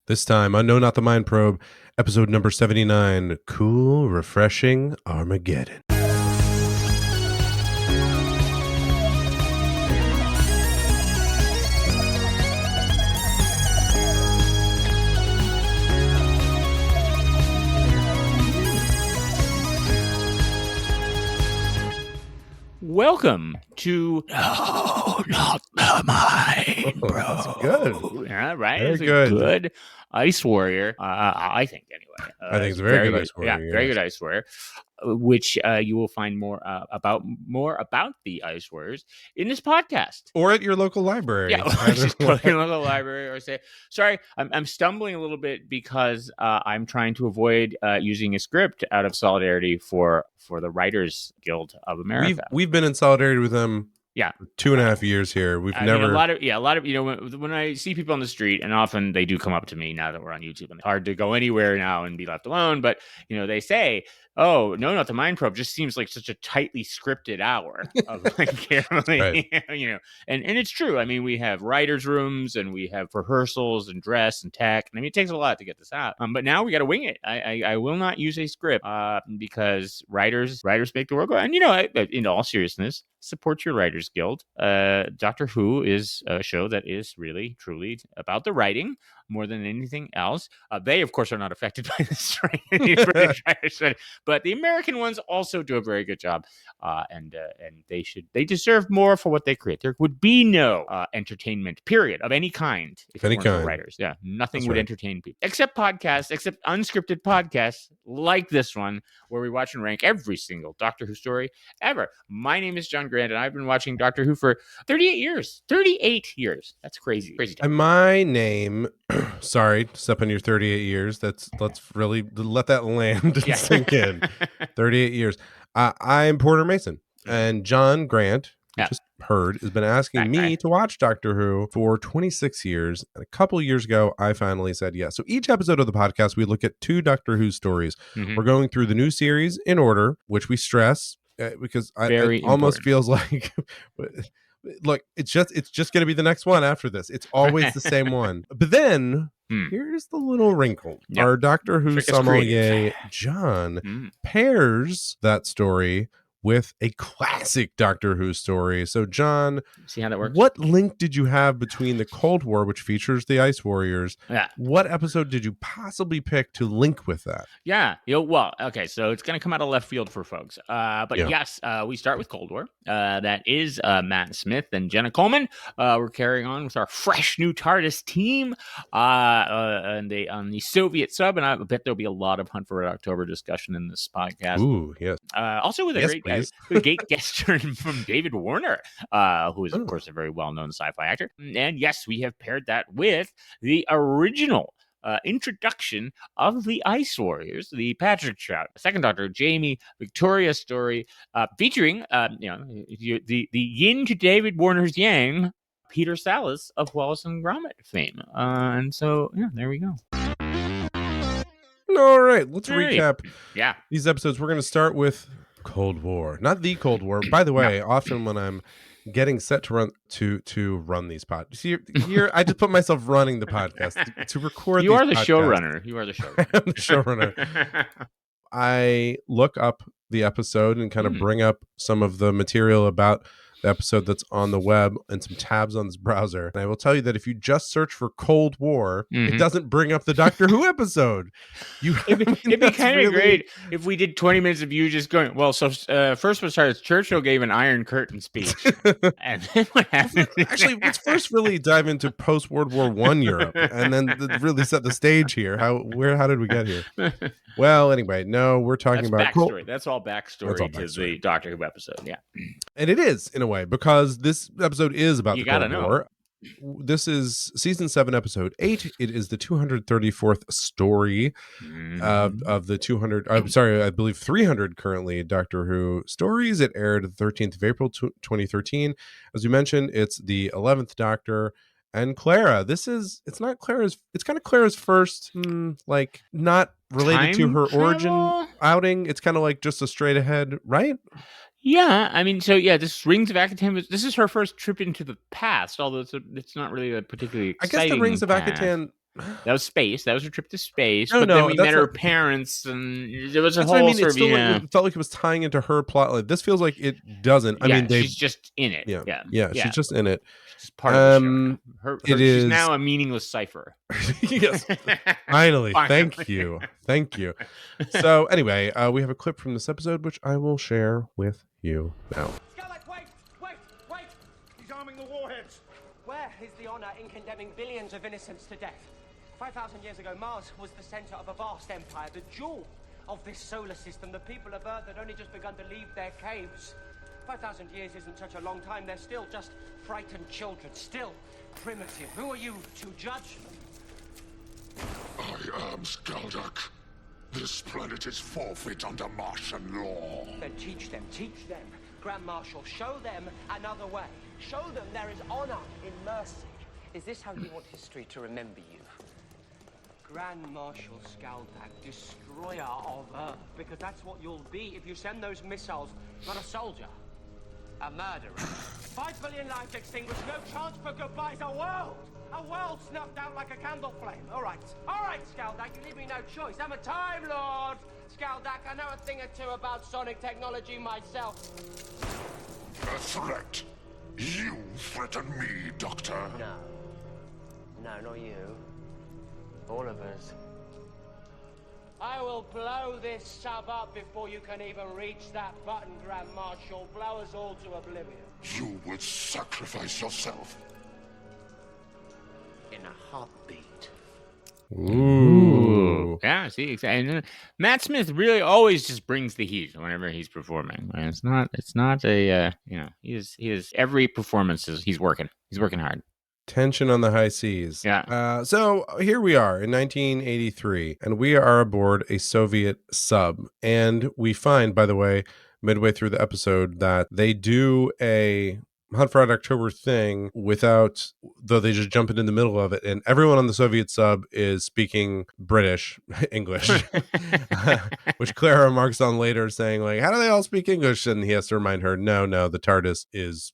This time on No Not the Mind Probe, episode number 79, Cool, Refreshing Armageddon. Welcome to No, Not the Mind Probe. That's good. Yeah, right? Very It's a good. good Ice Warrior, I think, anyway. I think it's a very good Ice Warrior. Yeah, very good Ice Warrior, which you will find more about the Ice Warriors in this podcast. Or at your local library. Yeah, or just go to your local library or say, sorry, I'm stumbling a little bit because I'm trying to avoid using a script out of solidarity for the Writers Guild of America. We've been in solidarity with them. Yeah, 2.5 years here. We've never. Mean, a lot of you know when I see people on the street, and often they do come up to me now that we're on YouTube, and it's hard to go anywhere now and be left alone. But they say, "Oh, no, not the Mind Probe." Just seems like such a tightly scripted hour of Right. and it's true. I mean, we have writers' rooms and we have rehearsals and dress and tech. I mean, it takes a lot to get this out. But now we got to wing it. I will not use a script because writers make the world go. And in all seriousness, support your Writers Guild. Doctor Who is a show that is really, truly about the writing more than anything else. They, of course, are not affected by this strike. But the American ones also do a very good job. And they deserve more for what they create. There would be no entertainment, period, of any kind. If any kind. No writers. Yeah, nothing would entertain people. Except podcasts, except unscripted podcasts like this one, where we watch and rank every single Doctor Who story ever. My name is John Grant, and I've been watching Doctor Who for 38 years. 38 years. That's crazy. Crazy time. And my name, sorry to step on your 38 years. Let's really let that land and sink in. 38 years. I'm Porter Mason, and John Grant, just heard, has been asking me to watch Doctor Who for 26 years. And a couple years ago, I finally said yes. So each episode of the podcast, we look at 2 Doctor Who stories. Mm-hmm. We're going through the new series in order, which we stress because it almost feels like... Look, it's just going to be the next one after this. It's always the same one. But then here's the little wrinkle. Yep. Our Doctor Who sommelier, John, pairs that story with a classic Doctor Who story. So, John, see how that works? What link did you have between the Cold War, which features the Ice Warriors? Yeah. What episode did you possibly pick to link with that? Yeah. Well, okay, so it's going to come out of left field for folks. But yes, we start with Cold War. That is Matt Smith and Jenna Coleman. We're carrying on with our fresh new TARDIS team on the Soviet sub, and I bet there'll be a lot of Hunt for Red October discussion in this podcast. Ooh, yes. Also with a great guest turn from David Warner, who is, of course, a very well-known sci-fi actor. And yes, we have paired that with the original introduction of the Ice Warriors, the Patrick Trout, Second Doctor, Jamie, Victoria story, featuring the yin to David Warner's yang, Peter Sallis of Wallace and Gromit fame. And so, there we go. All right, let's recap Yeah. these episodes. We're going to start with Cold War, not the Cold War. By the way, often when I'm getting set to run these podcasts, see, here I just put myself running the podcast to record. You are the showrunner. You are the showrunner. I'm the showrunner. I look up the episode and kind of bring up some of the material about the episode that's on the web and some tabs on this browser. And I will tell you that if you just search for Cold War, it doesn't bring up the Doctor Who episode. It'd be kind of great if we did 20 minutes of you just going, well, so first we'll start. Churchill gave an Iron Curtain speech. And then what happened? Actually, let's first really dive into post-World War I Europe and then really set the stage here. How did we get here? Well, anyway, no, we're talking about backstory. That's all backstory to the Doctor Who episode. Yeah. And it is, in a way, because this episode is about the Cold War. This is season 7, episode 8. It is the 234th story of the 200. I'm sorry, I believe 300 currently Doctor Who stories. It aired the 13th of April, 2013. As we mentioned, it's the 11th Doctor and Clara. It's kind of Clara's first, not related to her origin outing. It's kind of like just a straight ahead, right? Yeah, I mean, so this Rings of Akatan, this is her first trip into the past, although it's not really a particularly exciting I guess the Rings of path. Akatan That was space. That was a trip to space. No, But then no, we met that's her not. parents, and there was a That's what I whole mean. sort It's of, still like it felt like it was tying into her plot. Like this feels like it doesn't. I mean, yeah, they, she's just in it. yeah, Yeah, yeah, she's yeah. just in it. She's just part of the show now. It She's is now a meaningless cipher. yes. Finally, thank you. So anyway, we have a clip from this episode which I will share with you now. Wait! He's arming the warheads. Where is the honor in condemning billions of innocents to death? 5,000 years ago, Mars was the center of a vast empire, the jewel of this solar system. The people of Earth had only just begun to leave their caves. 5,000 years isn't such a long time. They're still just frightened children, still primitive. Who are you to judge them? I am Skaldak. This planet is forfeit under Martian law. Then teach them. Grand Marshal, show them another way. Show them there is honor in mercy. Is this how you want history to remember you? Grand Marshal Skaldak, destroyer of Earth, because that's what you'll be if you send those missiles, not a soldier, a murderer. 5 billion lives extinguished, no chance for goodbyes, a world snuffed out like a candle flame. All right, Skaldak, you leave me no choice. I'm a Time Lord. Skaldak, I know a thing or two about sonic technology myself. A threat? You threaten me, Doctor? No, not you. All of us. I will blow this sub up before you can even reach that button, Grand Marshal. Blow us all to oblivion. You would sacrifice yourself? In a heartbeat. Ooh. Yeah, see, exactly. And Matt Smith really always just brings the heat whenever he's performing. And it's not a, he is every performance he's working hard. Tension on the high seas. Yeah. So here we are in 1983, and we are aboard a Soviet sub. And we find, by the way, midway through the episode, that they do a Hunt for Red October thing without, though they just jump in the middle of it. And everyone on the Soviet sub is speaking British English, which Clara remarks on later saying, like, how do they all speak English? And he has to remind her, no, the TARDIS is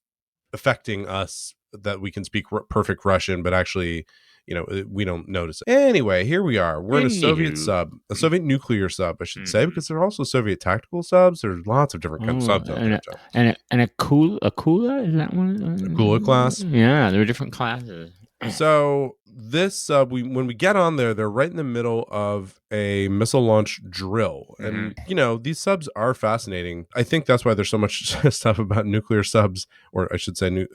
affecting us, that we can speak perfect Russian, but actually, we don't notice it. Anyway, here we are. We're in a Soviet sub, a Soviet nuclear sub, I should say, because there are also Soviet tactical subs. There's lots of different kinds of subs out there. And a Kula, is that one? Kula class? Yeah, there are different classes. So this sub, when we get on there, they're right in the middle of a missile launch drill. And, these subs are fascinating. I think that's why there's so much stuff about nuclear subs, or I should say,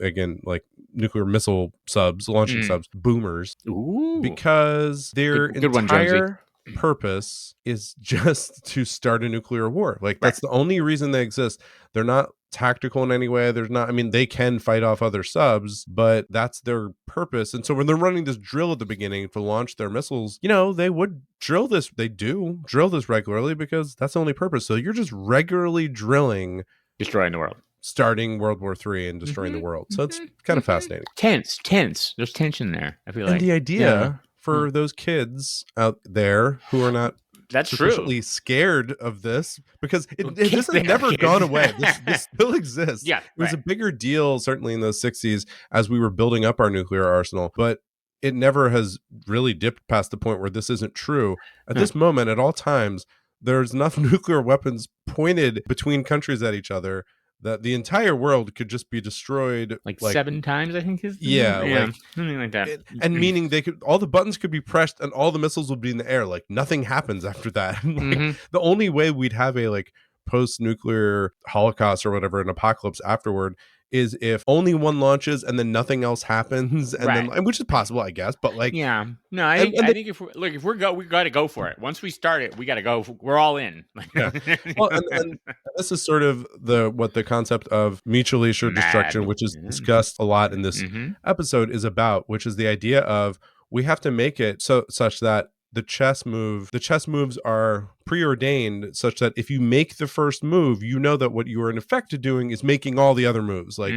nuclear missile subs, launching subs, boomers. Ooh. Because their entire purpose is just to start a nuclear war. Like, that's the only reason they exist. They're not tactical in any way. They can fight off other subs, but that's their purpose. And so when they're running this drill at the beginning to launch their missiles, they would drill this. They do drill this regularly because that's the only purpose. So you're just regularly drilling, destroying the world, starting World War III and destroying the world. So it's kind of fascinating. Tense. There's tension there, I feel like. And the idea for those kids out there who are not sufficiently scared of this, because this has never gone away. This still exists. Yeah, it was a bigger deal certainly in the 60s as we were building up our nuclear arsenal, but it never has really dipped past the point where this isn't true. At this moment, at all times, there's enough nuclear weapons pointed between countries at each other that the entire world could just be destroyed like 7 times, I think. Something like that. And meaning all the buttons could be pressed and all the missiles would be in the air. Like, nothing happens after that. The only way we'd have a post-nuclear holocaust or whatever, an apocalypse afterward, is if only one launches and then nothing else happens, and then, which is possible, I guess. But I think if we got to go for it. Once we start it, we got to go. We're all in. Well, and this is sort of what the concept of mutually assured destruction, which is discussed a lot in this episode, is about, which is the idea of we have to make it such that the chess moves are preordained such that if you make the first move, you know that what you are in effect doing is making all the other moves. Like,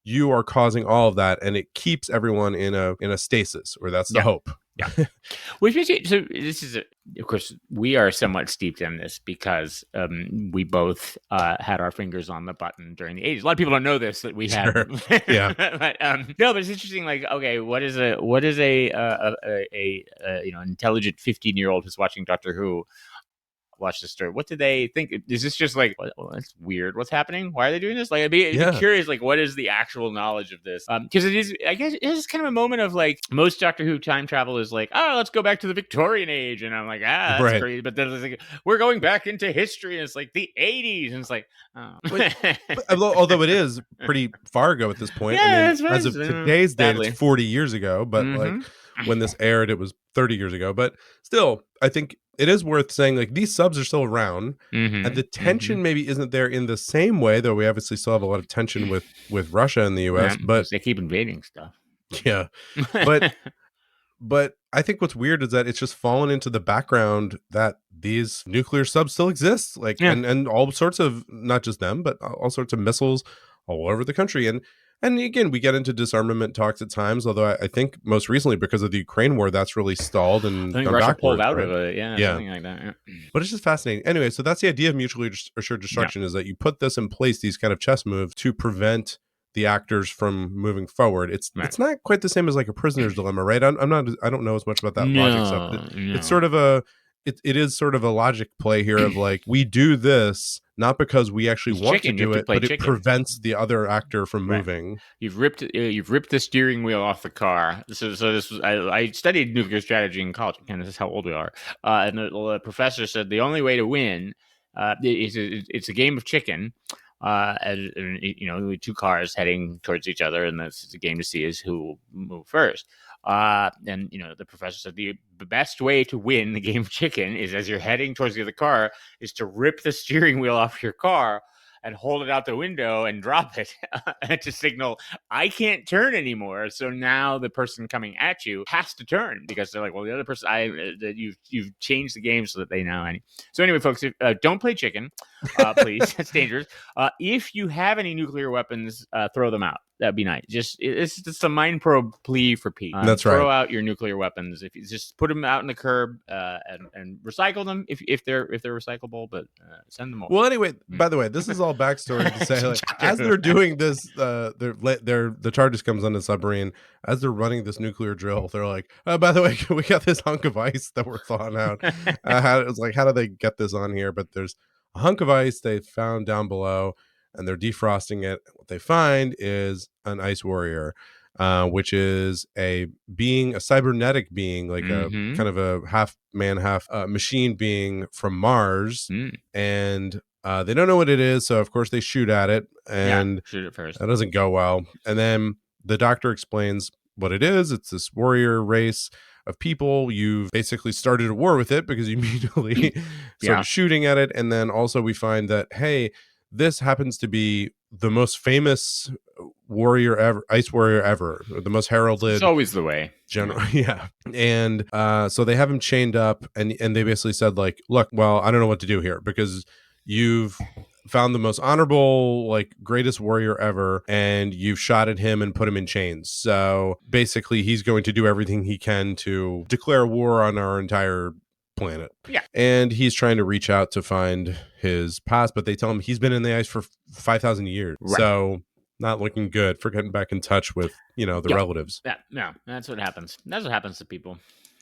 you are causing all of that, and it keeps everyone in a stasis, or that's the hope. Which makes it, so this is, of course, we are somewhat steeped in this because we both had our fingers on the button during the 80s. A lot of people don't know this, that we had. Sure. Yeah. But no, but it's interesting. Like, okay, what is a intelligent 15-year-old who's watching Doctor Who watch this story? What do they think? Is this just like, well, that's weird, what's happening? Why are they doing this? Like, I'd be curious, like, what is the actual knowledge of this? Because it is, I guess, it is kind of a moment of like, most Doctor Who time travel is like, oh, let's go back to the Victorian age, and I'm like, that's Right. crazy. But then it's like, we're going back into history, and it's like the 80s, and it's like, oh. But although it is pretty far ago at this point. Yeah, I mean, as of today's date, it's 40 years ago, but like when this aired, it was 30 years ago. But still, I think it is worth saying, like, these subs are still around, and the tension maybe isn't there in the same way, though we obviously still have a lot of tension with Russia and the US, but they keep invading stuff. Yeah. But I think what's weird is that it's just fallen into the background that these nuclear subs still exist, like, and all sorts of, not just them, but all sorts of missiles all over the country. And again, we get into disarmament talks at times, although I think most recently because of the Ukraine war, that's really stalled and I think Russia pulled out of it. Yeah, something like that. Yeah. But it's just fascinating. Anyway, so that's the idea of mutually assured destruction, is that you put this in place, these kind of chess moves, to prevent the actors from moving forward. It's not quite the same as like a prisoner's dilemma, right? I don't know as much about that logic stuff. It's sort of it is sort of a logic play here of like, we do this not because we actually want to do it, but it prevents the other actor from moving. You've ripped the steering wheel off the car. So this was, I studied nuclear strategy in college, and this is how old we are. And the professor said the only way to win is it's a game of chicken. Two cars heading towards each other, and that's the game to see is who will move first. And the professor said the best way to win the game of chicken is, as you're heading towards the other car, is to rip the steering wheel off your car and hold it out the window and drop it to signal, I can't turn anymore. So now the person coming at you has to turn, because they're like, well, the other person, you've changed the game so that they know. So anyway, folks, don't play chicken, please. It's dangerous. If you have any nuclear weapons, throw them out. That'd be nice. It's just a mind probe plea for Pete. That's right. Throw out your nuclear weapons. If you just put them out in the curb and recycle them if they're recyclable, but send them over. Well, anyway, by the way, this is all backstory to say, like, as they're doing this, the TARDIS comes on the submarine. As they're running this nuclear drill, they're like, oh, by the way, we got this hunk of ice that we're thawing out. It's like, how do they get this on here? But there's a hunk of ice they found down below, and they're defrosting it. What they find is an ice warrior, which is a cybernetic being, like a kind of a half man, half machine being from Mars. And they don't know what it is, so of course they shoot at it, and shoot it first. That doesn't go well. And then the doctor explains what it is. It's this warrior race of people. You've basically started a war with it because you immediately started shooting at it. And then also we find that, hey, this happens to be the most famous warrior ever, ice warrior ever, the most heralded. It's always the way. General, yeah. And so they have him chained up, and they basically said, like, look, well, I don't know what to do here, because you've found the most honorable, like, greatest warrior ever, and you've shot at him and put him in chains. So basically he's going to do everything he can to declare war on our entire planet. Yeah. And he's trying to reach out to find his past, but they tell him he's been in the ice for 5,000 years. Right. So not looking good for getting back in touch with, the relatives. Yeah, no, that's what happens. That's what happens to people.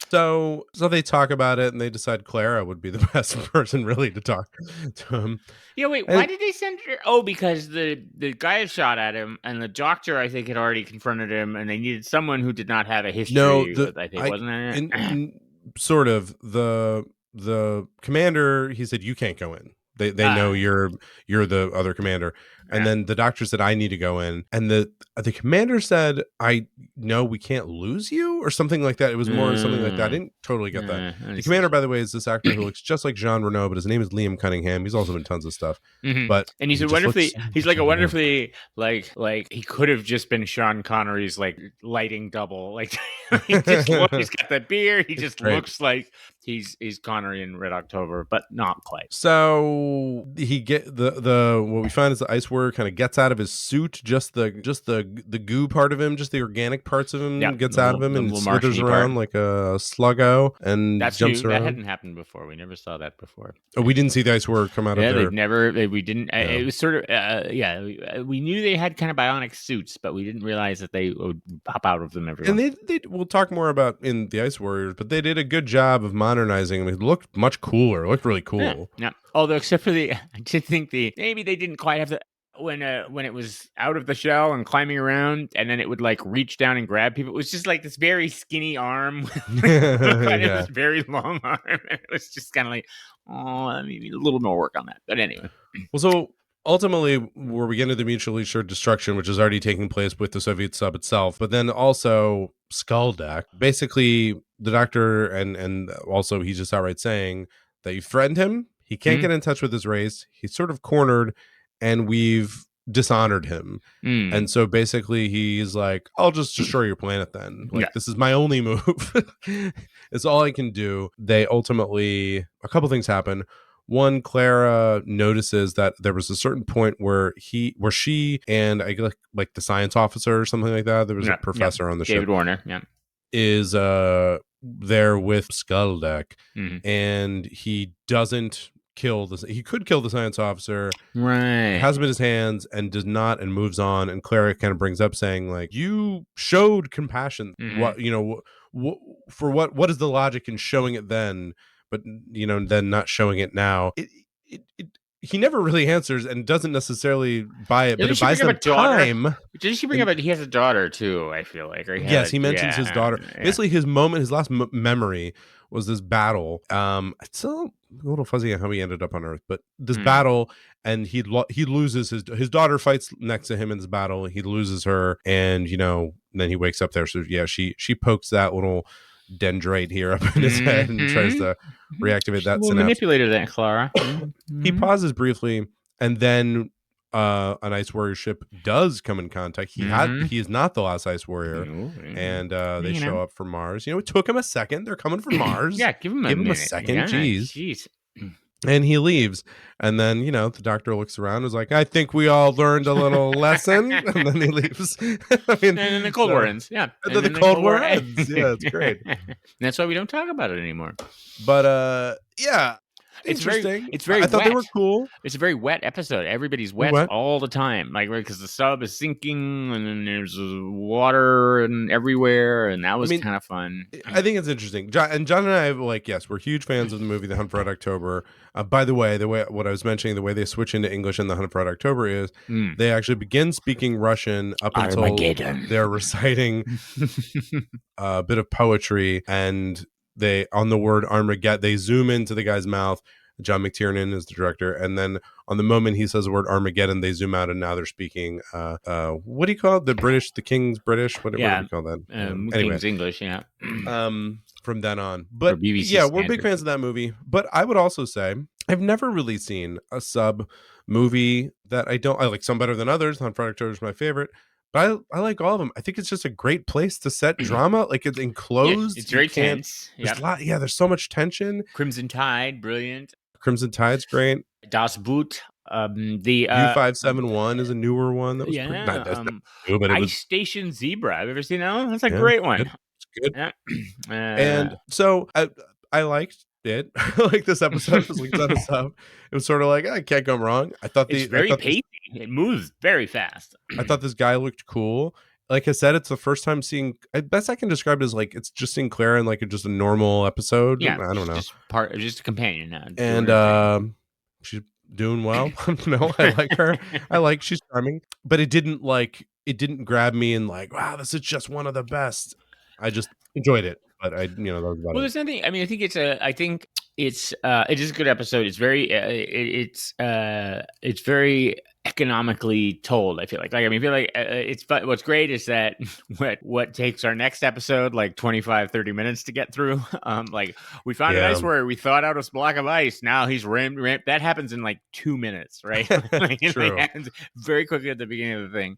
So they talk about it, and they decide Clara would be the best person really to talk to him. Yeah, wait, why did they send her? Oh, because the guy had shot at him, and the doctor, I think, had already confronted him, and they needed someone who did not have a history. No, I think, wasn't it? Sort of. The commander, he said, you can't go in. They know you're the other commander. And then the doctor said, I need to go in. And the commander said, no, we can't lose you, or something like that. It was more something like that. I didn't totally get that. The commander, by the way, is this actor who looks just like Jean Reno, but his name is Liam Cunningham. He's also in tons of stuff. But and he's wonderfully like he could have just been Sean Connery's like lighting double. Like he's got that beard. He just looks like he's Connery in Red October, but not quite. So he get the what we find is the ice warrior Warrior kind of gets out of his suit, just the goo part of him, just the organic parts of him gets out of him and slithers around like a sluggo and That's jumps new. around. That hadn't happened before. We never saw that before. Oh, we didn't see the Ice Warrior come out of there. We didn't. It was sort of, we knew they had kind of bionic suits, but we didn't realize that they would pop out of them every once. And we'll talk more about in the Ice Warriors, but they did a good job of modernizing them. It looked much cooler. It looked really cool. Yeah. Although, except for I did think maybe they didn't quite have the. When it was out of the shell and climbing around, and then it would like reach down and grab people. It was just like this very skinny arm, this very long arm. It was just kind of like, I need a little more work on that. But anyway, well, so ultimately, where we get into the mutually assured destruction, which is already taking place with the Soviet sub itself, but then also Skulldugg. Basically, the Doctor and also he's just outright saying that you threatened him. He can't get in touch with his race. He's sort of cornered. And we've dishonored him. And so basically he's like, I'll just destroy your planet then. Like, this is my only move. It's all I can do. They ultimately, a couple things happen. One, Clara notices that there was a certain point where she and I guess like the science officer or something like that. There was a professor on the ship. David Warner, is there with Skulldugg. And he doesn't he could kill the science officer, right? Has him in his hands and does not, and moves on. And Clara kind of brings up saying like, you showed compassion. What what is the logic in showing it then, but then not showing it now? He never really answers and doesn't necessarily buy it, but it buys them time. Didn't she bring up he has a daughter too? I feel like, he mentions his daughter. Basically, his last memory was this battle. It's a little fuzzy on how he ended up on Earth, but this battle, and he loses his daughter fights next to him in this battle. He loses her, and then he wakes up there. So she pokes that little dendrite here up in his head and tries to reactivate that synapse. Manipulated that, Clara. He pauses briefly, and then an Ice Warrior ship does come in contact. He is not the last Ice Warrior, and they show up from Mars. It took him a second. They're coming from Mars. Give him a second. Yeah, Jeez. And he leaves, and then the Doctor looks around and is like, I think we all learned a little lesson. And then he leaves. And then the Cold War ends. And then the Cold War ends. Yeah, it's great. That's why we don't talk about it anymore. But it's interesting. Very I thought wet. they were cool. It's a very wet episode. Everybody's wet all the time, like because the sub is sinking, and then there's water and everywhere, and that was kind of fun. I think it's interesting. John and I we're huge fans of the movie The Hunt for Red October. By the way, what I was mentioning, the way they switch into English in The Hunt for Red October is they actually begin speaking Russian up until they're reciting a bit of poetry, and they on the word Armageddon, they zoom into the guy's mouth. John McTiernan is the director, and then on the moment he says the word Armageddon, they zoom out, and now they're speaking. What do you call it? The King's British. What do you call that? Anyway, King's English. Yeah. From then on, but we're big fans of that movie. But I would also say I've never really seen a sub movie that I like. Some better than others. Hunt for Red October is my favorite. But I like all of them. I think it's just a great place to set drama. Like, it's enclosed. It's very tense. There's so much tension. Crimson Tide, brilliant. Crimson Tide's great. Das Boot. The U571 is a newer one. That was not new, but it was Station Zebra. Have you ever seen that one? That's a great one. It's good. And so I liked it. Like, this episode was like on a sub. It was sort of like, I can't go wrong. I thought it's very pacey. It moves very fast. I thought this guy looked cool. Like I said, it's the first time seeing. Best I can describe it as like it's just seeing Clara in like just a normal episode. Yeah, I don't know. Just a companion now. And she's doing well. No, I like her. She's charming, but it didn't grab me and like, wow, this is just one of the best. I just enjoyed it, but that was about it. There's nothing. I mean, I think it is a good episode. It's very it's very economically told. I feel like what's great is that what takes our next episode like 25-30 minutes to get through. Like, we found an ice warrior, we thought out a block of ice, now he's rammed. That happens in like 2 minutes, right? True. It happens very quickly at the beginning of the thing.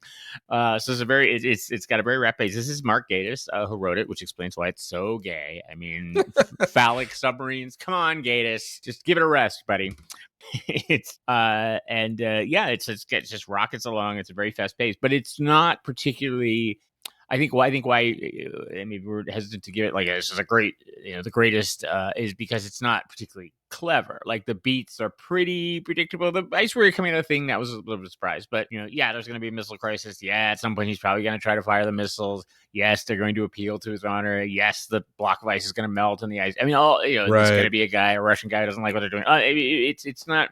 So it's got a very rapid pace. This is Mark Gatiss who wrote it, which explains why it's so gay. I mean, phallic submarines, come on, Gatiss, just give it a rest, buddy. it's it just rockets along. It's a very fast pace, but it's not particularly. I think why I mean we're hesitant to give it like this is a great the greatest is because it's not particularly clever. Like the beats are pretty predictable. The Ice Warrior coming out of the thing that was a little bit of a surprise, but there's going to be a missile crisis. Yeah, at some point he's probably going to try to fire the missiles. Yes, they're going to appeal to his honor. Yes, the block of ice is going to melt in the ice. I mean, there's going to be a Russian guy who doesn't like what they're doing. It's not.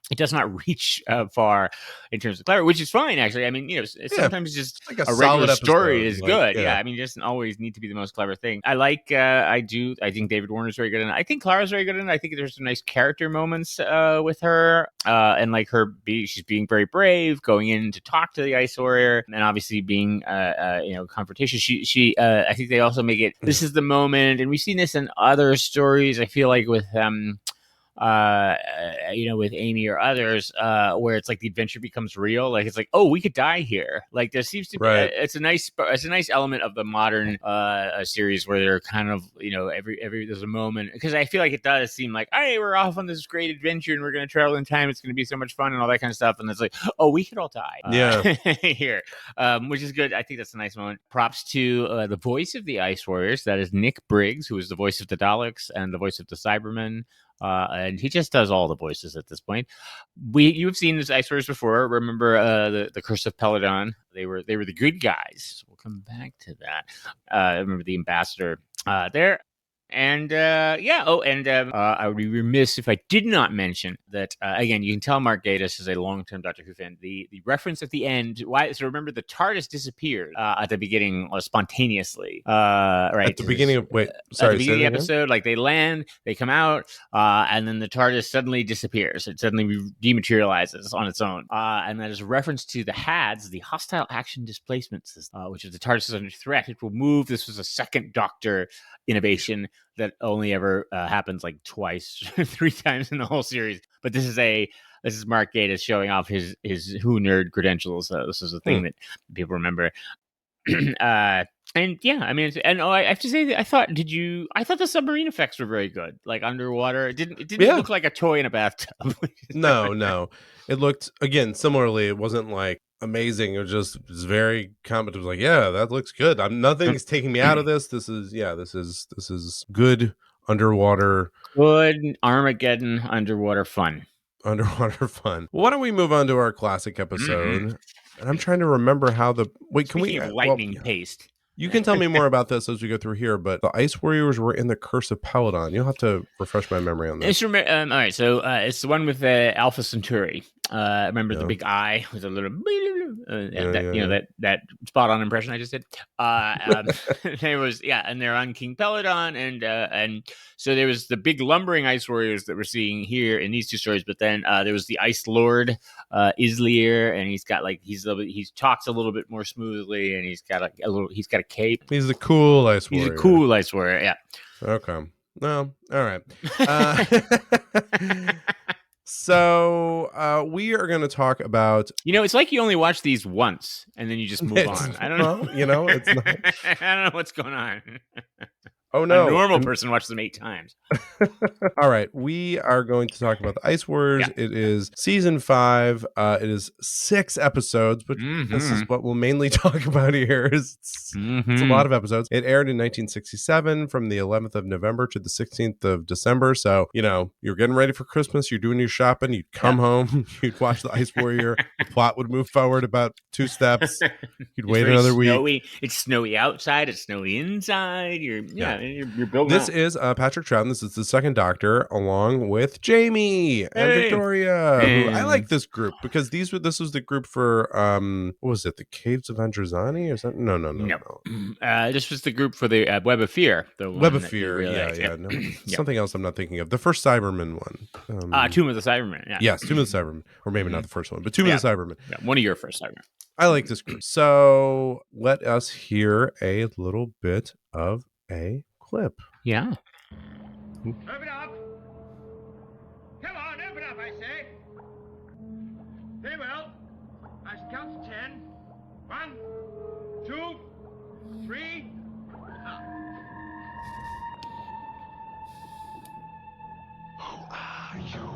It does not reach far in terms of clever, which is fine, actually. I mean, sometimes just like a regular story is good. Yeah, I mean, it doesn't always need to be the most clever thing. I think David Warner's very good in it. I think Clara's very good in it. I think there's some nice character moments with her, and like she's being very brave, going in to talk to the Ice Warrior, and obviously being, confrontation. I think they also make it, this is the moment, and we've seen this in other stories, I feel like with with Amy or others, where it's like the adventure becomes real. Like it's like, oh, we could die here. Like there seems to be, it's a nice element of the modern series where they're kind of, every there's a moment, because I feel like it does seem like, hey, we're off on this great adventure and we're going to travel in time. It's going to be so much fun and all that kind of stuff. And it's like, oh, we could all die here, which is good. I think that's a nice moment. Props to the voice of the Ice Warriors. That is Nick Briggs, who is the voice of the Daleks and the voice of the Cybermen. And he just does all the voices at this point. You've seen this Ice Warriors before. Remember the Curse of Peladon? They were the good guys. So we'll come back to that. I remember the ambassador there. And I would be remiss if I did not mention that again. You can tell Mark Gatiss is a long-term Doctor Who fan. The reference at the end. Why? So remember, the TARDIS disappeared at the beginning spontaneously. Right at the beginning of at the beginning of the episode, like they land, they come out, and then the TARDIS suddenly disappears. It suddenly dematerializes on its own, and that is a reference to the HADS, the Hostile Action Displacement System, which is the TARDIS is under threat. It will move. This was a second Doctor innovation that only ever happens like twice, 3 times in the whole series. But this is Mark Gatiss showing off his Who nerd credentials. This is a thing that people remember. And yeah, I mean, I have to say, I thought the submarine effects were very good, like underwater. It didn't look like a toy in a bathtub. No, it looked, again, similarly. It wasn't like amazing. It was very competent. It was like, yeah, that looks good. Nothing's taking me out of this. This is good underwater. Good Armageddon underwater fun. Underwater fun. Well, why don't we move on to our classic episode? And I'm trying to remember how Speaking of lightning paste. You can tell me more about this as we go through here, but the Ice Warriors were in the Curse of Peladon. You'll have to refresh my memory on this. All right, so it's the one with Alpha Centauri. Remember the big eye with a little that spot on impression I just did. There was and they're on King Peladon, and so there was the big lumbering Ice Warriors that we're seeing here in these two stories. But then there was the Ice Lord Islir, and he's got he talks a little bit more smoothly, and he's got a cape. He's a cool Ice Warrior. He's a cool Ice Warrior. Yeah. Okay. Well, all right. So we are going to talk about. It's like you only watch these once and then you just move on. I don't know. It's not. I don't know what's going on. Oh no! A normal person watches them 8 times. All right, we are going to talk about the Ice Warriors. Yeah. It is season 5. It is 6 episodes, but this is what we'll mainly talk about here. It's a lot of episodes. It aired in 1967 from the 11th of November to the 16th of December. So you're getting ready for Christmas. You're doing your shopping. You'd come home. You'd watch the Ice Warrior. The plot would move forward about 2 steps. You'd wait another week. It's snowy outside. It's snowy inside. You're building. This is Patrick Troughton. This is the second Doctor, along with Jamie and Victoria. Who, I like this group because this was the group for what was it? The Caves of Androzani or something? No. This was the group for the Web of Fear. The Web of Fear. Really No, something else I'm not thinking of. The first Cyberman one. Tomb of the Cybermen. Yeah. Yes, Tomb of the Cybermen, or maybe not the first one, but Tomb of the Cybermen. Yeah, one of your first Cybermen. I like this group. So let us hear a little bit of a clip. Yeah. Open up! Come on, open up, I say! Very well. I shall count to 10. 1, 2, 3. Who are you?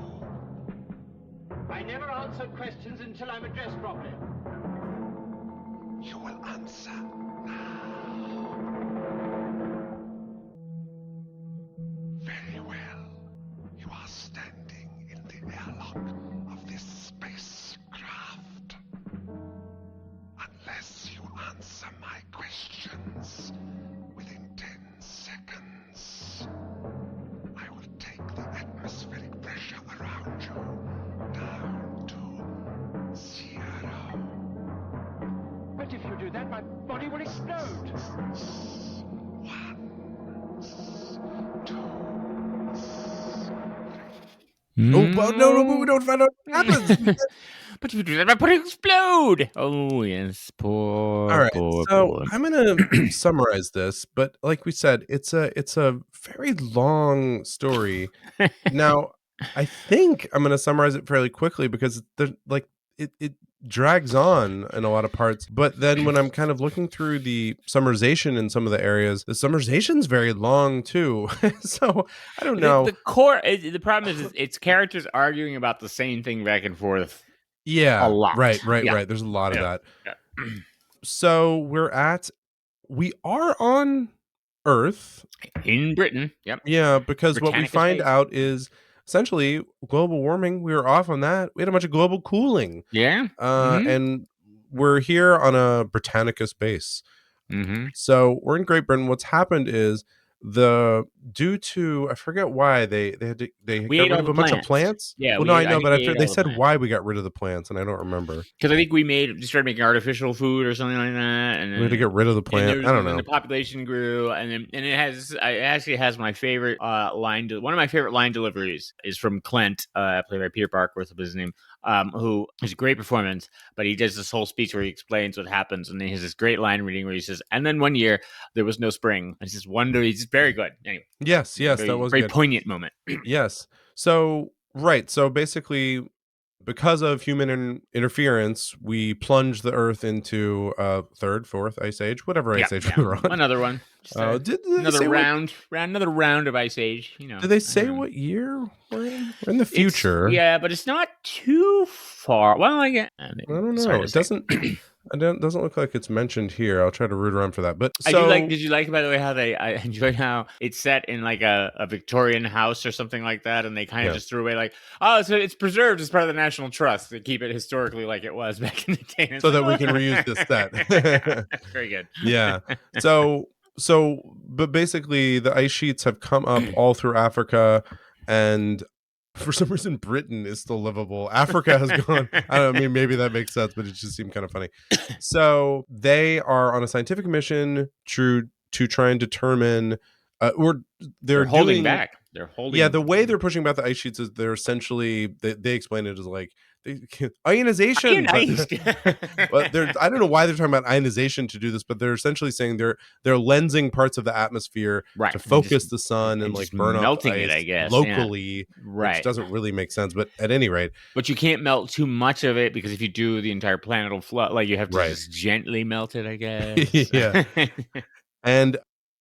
I never answer questions until I'm addressed properly. You will answer now. Very well. You are standing in the airlock of this spacecraft. Unless you answer my questions within 10 seconds, I will take the atmospheric pressure around you down to 0. But if you do that, my body will explode. 1, 2, Oh, well, no, we don't find out what happens. But if you do that, my body will explode. Oh yes, poor, All right, poor, so poor. I'm gonna summarize this, but like we said, it's a very long story. Now, I think I'm gonna summarize it fairly quickly because it drags on in a lot of parts. But then when I'm kind of looking through the summarization in some of the areas, the summarization's very long too. So I don't know. The core. The problem is it's characters arguing about the same thing back and forth. Yeah, A lot. right. Yeah. There's a lot of Yeah. that. Yeah. So we are on Earth. In Britain. Yep. Yeah, because what we Britannica find space. out is essentially global warming. We were off on that. We had a bunch of global cooling. Yeah. Mhm. And we're here on a Britannica space. Mm-hmm. So we're in Great Britain. What's happened is due to I forget why they got We ate rid all of the a bunch of plants. plants. Yeah, Well, we no, ate- I I know, think but we ate they all the said plants. why we got rid of the plants, and I don't remember. Because I think we started making artificial food or something like that, and We had to get rid of the plant. I don't know. The population grew, and it actually has my favorite line. One of my favorite line deliveries is from Clint, played by Peter Barkworth, was his name, who is a great performance. But he does this whole speech where he explains what happens, and then he has this great line reading where he says, "And then one year there was no spring." It's just wonder. He's just very good. Anyway, Yes, that was very good. poignant moment. Yes. So basically, because of human interference, we plunged the Earth into third, fourth ice age, whatever ice age we were on. Another one. Just, Did they another say another round of ice age. You know. Did they say what year we're in? We're in the future. Yeah, but it's not too far. Well, I don't know. It doesn't. Doesn't look like it's mentioned here. I'll try to root around for that. But so, did you like, by the way, how I enjoyed how it's set in like a Victorian house or something like that, and they kind of just threw away like, oh, so it's preserved as part of the National Trust to keep it historically like it was back in the day, so that we can reuse this set. Very good. Yeah. But basically, the ice sheets have come up all through Africa, and for some reason, Britain is still livable. Africa has gone. I don't know. I mean, maybe that makes sense, but it just seemed kind of funny. So they are on a scientific mission to try and determine, or they're holding back. They're holding. Yeah, the way they're pushing back the ice sheets is they're essentially they explain it as like ionization. But I don't know why they're talking about ionization to do this, but they're essentially saying they're lensing parts of the atmosphere to focus the sun and like burn up the ice, I guess, locally, which doesn't really make sense. But at any rate, but you can't melt too much of it because if you do, the entire planet will flood. Like you have to just gently melt it, I guess. Yeah, and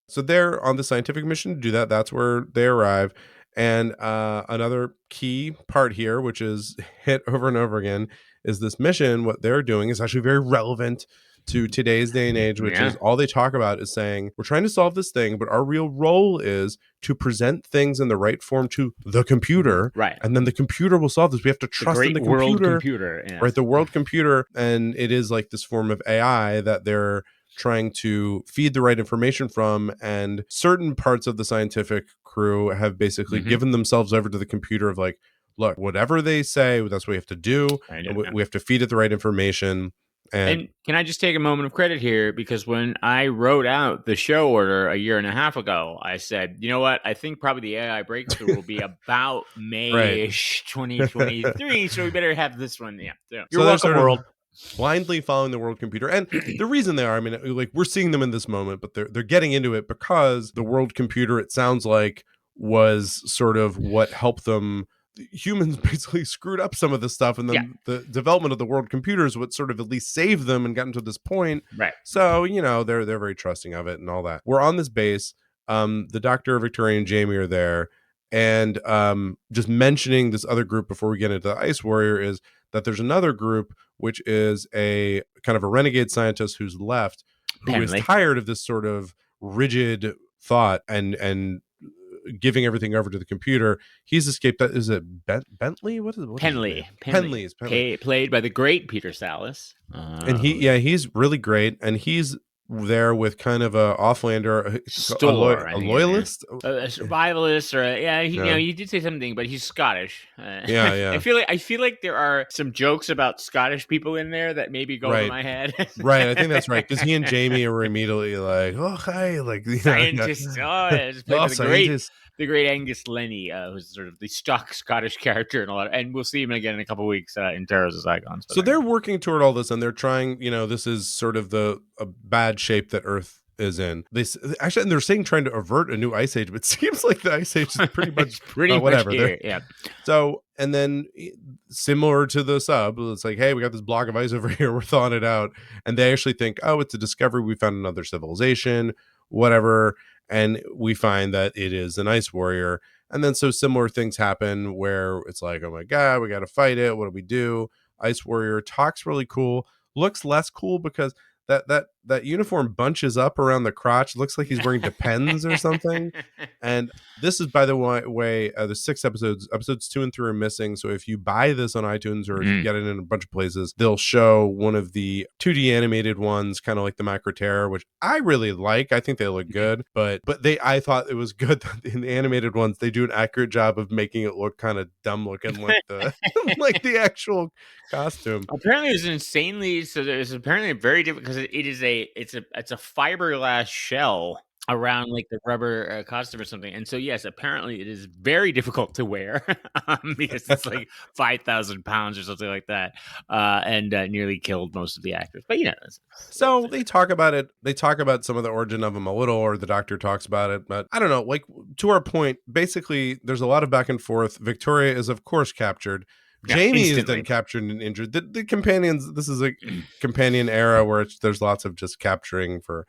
so they're on the scientific mission to do that. That's where they arrive. And another key part here, which is hit over and over again, is this mission. What they're doing is actually very relevant to today's day and age, which is all they talk about is saying, we're trying to solve this thing, but our real role is to present things in the right form to the computer. Right. And then the computer will solve this. We have to trust in the computer. World computer. Yes. Right. The world computer. And it is like this form of AI that they're trying to feed the right information from, and certain parts of the scientific crew have basically given themselves over to the computer of like, look, whatever they say, that's what we have to do. We have to feed it the right information. And can I just take a moment of credit here? Because when I wrote out the show order a year and a half ago, I said, you know what? I think probably the AI breakthrough will be about May-ish 2023. So we better have this one. Yeah. So you're welcome, world. Blindly following the world computer. And the reason they are, I mean, like, we're seeing them in this moment, but they're getting into it because the world computer, it sounds like, was sort of what helped them. Humans basically screwed up some of this stuff, and then the development of the world computer is what sort of at least saved them and gotten to this point. Right. So, you know, they're very trusting of it and all that. We're on this base. The Doctor, Victoria, and Jamie are there, And just mentioning this other group before we get into the Ice Warrior is that there's another group, which is a kind of a renegade scientist who's left, who is Penley. tired of this sort of rigid thought and giving everything over to the computer. He's escaped. That is it. Bentley. What is it? Penley. Penley is Penley. Played by the great Peter Sallis. And he's really great, and he's there with kind of a offlander, a loyalist, a survivalist, or you know, you did say something, but he's Scottish. Yeah. I feel like there are some jokes about Scottish people in there that maybe go over my head. Right, I think that's right, because he and Jamie were immediately like, oh hi, like scientists. It's played by the great Angus Lenny, who's sort of the stock Scottish character and and we'll see him again in a couple of weeks in Terrors of Zygons. So they're working toward all this, and they're trying. You know, this is sort of a bad shape that Earth is in. They actually, and they're saying trying to avert a new ice age, but it seems like the ice age is pretty much whatever. Much here, yeah. So, and then similar to the sub, it's like, hey, we got this block of ice over here, we're thawing it out, and they actually think, oh, it's a discovery. We found another civilization, whatever. And we find that it is an ice warrior. And then so similar things happen where it's like, oh my God, we got to fight it. What do we do? Ice warrior talks really cool, looks less cool because that uniform bunches up around the crotch. Looks like he's wearing Depends or something. And this is, by the way, the 6 episodes 2 and 3 are missing. So if you buy this on iTunes or if you get it in a bunch of places, they'll show one of the 2D animated ones, kind of like the Macro Terror, which I really like. I think they look good, but I thought it was good that in the animated ones they do an accurate job of making it look kind of dumb looking, like the like the actual costume. Apparently, there's apparently very different because it's a fiberglass shell around like the rubber costume or something, and so yes, apparently it is very difficult to wear because it's like 5,000 pounds or something like that, and nearly killed most of the actors. But you know, so they talk about it. They talk about some of the origin of them a little, or the Doctor talks about it. But I don't know. Like, to our point, basically, there's a lot of back and forth. Victoria is of course captured. Jamie is then captured and injured. The companions, this is a companion era where there's lots of just capturing for.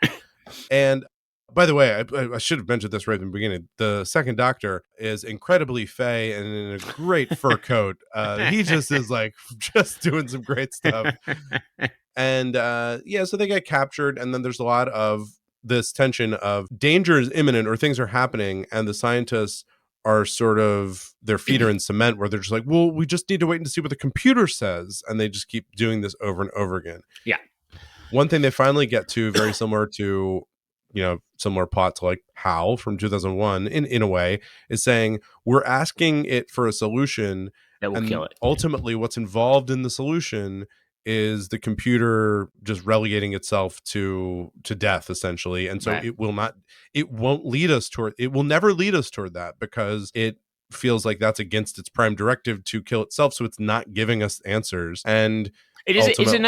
And by the way, I should have mentioned this right in the beginning. The second Doctor is incredibly fey and in a great fur coat. He just is like just doing some great stuff. And so they get captured, and then there's a lot of this tension of danger is imminent or things are happening, and the scientists are sort of, their feet are in cement where they're just like, well, we just need to wait and see what the computer says. And they just keep doing this over and over again. Yeah. One thing they finally get to, very similar to, similar plot to like HAL from 2001 in a way, is saying we're asking it for a solution that will kill it. Ultimately, what's involved in the solution is the computer just relegating itself to death, essentially. And so it will never lead us toward that, because it feels like that's against its prime directive to kill itself. So it's not giving us answers. And it is a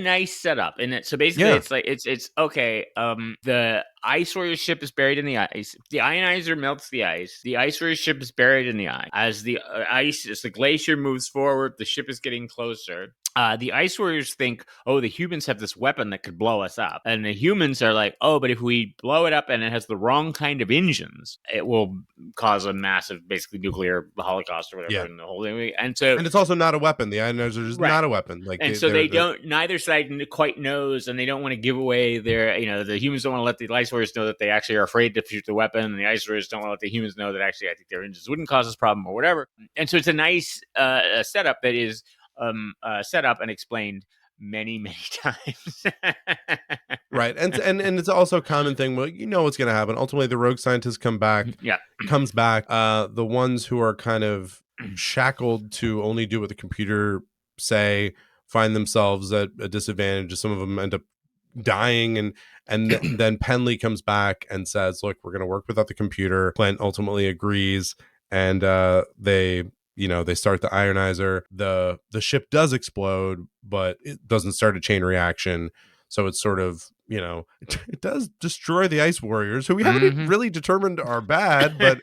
nice setup. And so basically it's okay. The ice warrior ship is buried in the ice. The ionizer melts the ice. The ice warrior ship is buried in the ice. As the glacier moves forward, the ship is getting closer. The ice warriors think, oh, the humans have this weapon that could blow us up. And the humans are like, oh, but if we blow it up and it has the wrong kind of engines, it will cause a massive, basically nuclear holocaust or whatever. And the whole thing. And it's also not a weapon. The ionizer is not a weapon. Like, and so neither side quite knows, and they don't want to give away their, the humans don't want to let the ice warriors know that they actually are afraid to shoot the weapon, and the ice warriors don't want to let the humans know that actually I think their engines wouldn't cause this problem or whatever. And so it's a nice setup that is set up and explained many times. Right. And it's also a common thing. Well, what's going to happen. Ultimately, the rogue scientist comes back. The ones who are kind of shackled to only do what the computer say find themselves at a disadvantage. Some of them end up dying, and then Penley comes back and says, look, we're going to work without the computer. Clint ultimately agrees, and they start the ionizer. The ship does explode, but it doesn't start a chain reaction. So it's sort of you know, it does destroy the Ice Warriors, who we haven't really determined are bad, but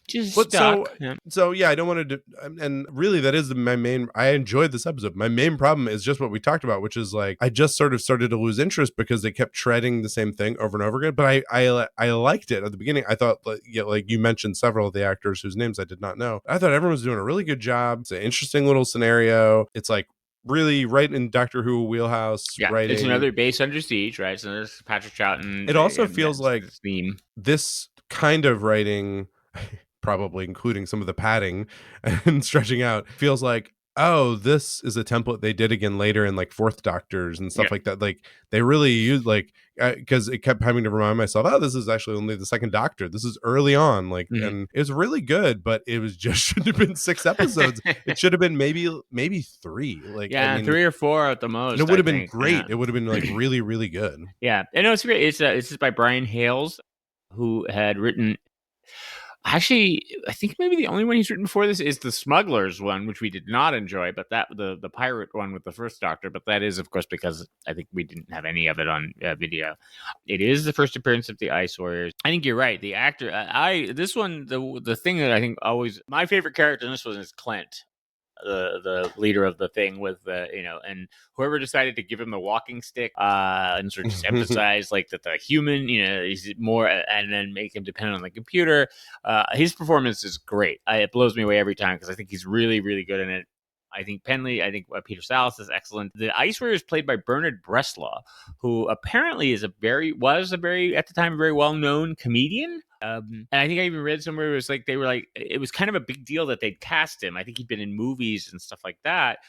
just but stuck. so yeah, I don't want to, and really that is my main. I enjoyed this episode. My main problem is just what we talked about, which is like I just sort of started to lose interest because they kept treading the same thing over and over again. But I liked it at the beginning. I thought, like you mentioned several of the actors whose names I did not know. I thought everyone was doing a really good job. It's an interesting little scenario. It's like really right in Doctor Who wheelhouse. Yeah, writing. it's another Base Under Siege, right? So there's Patrick Troughton. It also feels like theme. This kind of writing, probably including some of the padding and stretching out, feels like, oh, this is a template they did again later in like Fourth Doctors and stuff like that. Like they really used like, because it kept having to remind myself, oh, this is actually only the second Doctor. This is early on, like, and it was really good, but it was just should have been 6 episodes. It should have been maybe 3. Like, yeah, I mean, 3 or 4 at the most. And it would have been great. It would have been like really, really good. Yeah, and no, it's great. It's just by Brian Hales, who had written. Actually, I think maybe the only one he's written before this is the Smugglers one, which we did not enjoy, but that the pirate one with the first Doctor. But that is, of course, because I think we didn't have any of it on video. It is the first appearance of the Ice Warriors. I think you're right. The actor, this one, the thing that I think always my favorite character in this one is Clint. The leader of the thing with and whoever decided to give him the walking stick and sort of just emphasize like that the human is more and then make him dependent on the computer. His performance is great. It blows me away every time because I think he's really, really good in it. I think Penley, Peter Sallis is excellent. The Ice Warrior is played by Bernard Bresslaw, who apparently was a very at the time a very well-known comedian. And I think I even read somewhere it was like it was kind of a big deal that they'd cast him. I think he'd been in movies and stuff like that.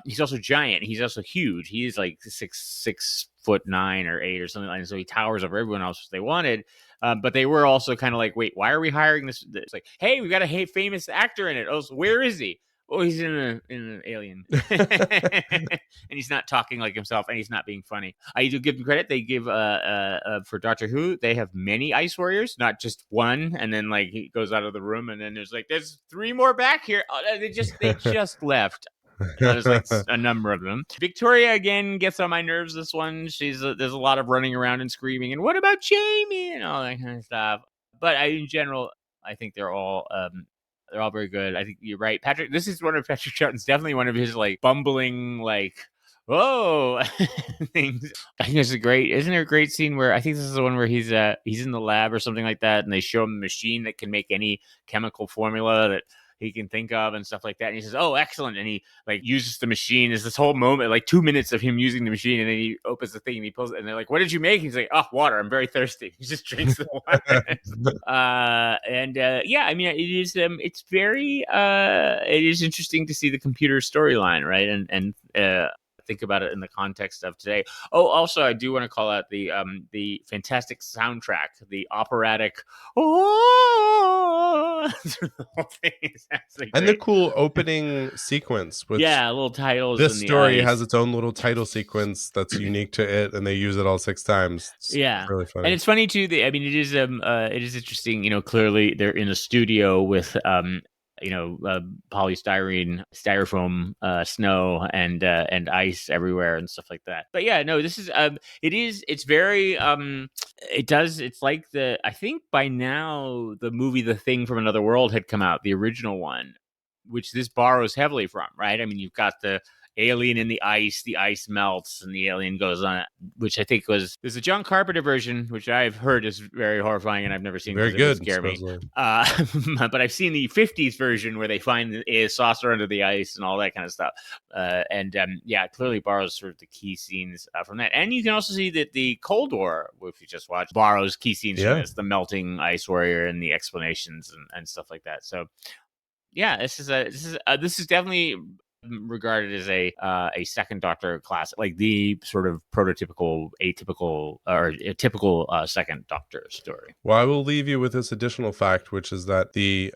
He's also giant. He's also huge. He is like 6'9" or 8 or something like that. So he towers over everyone else they wanted. But they were also kind of like, wait, why are we hiring this? It's like, hey, we got a famous actor in it. Oh, so where is he? Oh, he's in an Alien, and he's not talking like himself, and he's not being funny. I do give them credit. They give for Doctor Who, they have many Ice Warriors, not just one. And then like he goes out of the room, and then there's 3 more back here. Oh, they just left. There's like a number of them. Victoria again gets on my nerves. This one, there's a lot of running around and screaming, and what about Jamie and all that kind of stuff. But in general, I think they're all very good. I think you're right, Patrick. This is one of Patrick Troughton's definitely one of his like bumbling like whoa things. I think it's isn't there a great scene where I think this is the one where he's in the lab or something like that, and they show him a machine that can make any chemical formula that he can think of and stuff like that. And he says, oh, excellent. And he like uses the machine. There's this whole moment, like 2 minutes of him using the machine. And then he opens the thing and he pulls it. And they're like, what did you make? He's like, oh, water. I'm very thirsty. He just drinks the water. Yeah, I mean, it is, it's very, it is interesting to see the computer storyline, right? And think about it in the context of today. Oh, also, I do want to call out the fantastic soundtrack, the operatic. The whole thing is absolutely and great. the cool opening sequence. Which little titles. This story has its own little title sequence that's unique to it, and they use it all 6 times. It's really funny, and it's funny too. I mean, it is interesting. Clearly they're in a studio with polystyrene, styrofoam, snow and ice everywhere and stuff like that. But yeah, no, this is it's very it's like I think by now the movie The Thing from Another World had come out, the original one, which this borrows heavily from, right? I mean, you've got the alien in the ice melts and the alien goes on it, which I think there's a John Carpenter version, which I've heard is very horrifying and I've never seen. Very good. Scare me. But I've seen the 50s version where they find a saucer under the ice and all that kind of stuff. It clearly borrows sort of the key scenes from that. And you can also see that the Cold War, which you just watched, borrows key scenes from this, the melting Ice Warrior and the explanations and stuff like that. So yeah, this is definitely regarded as a second Doctor class, like the sort of prototypical, atypical, or a typical second Doctor story. Well, I will leave you with this additional fact, which is that the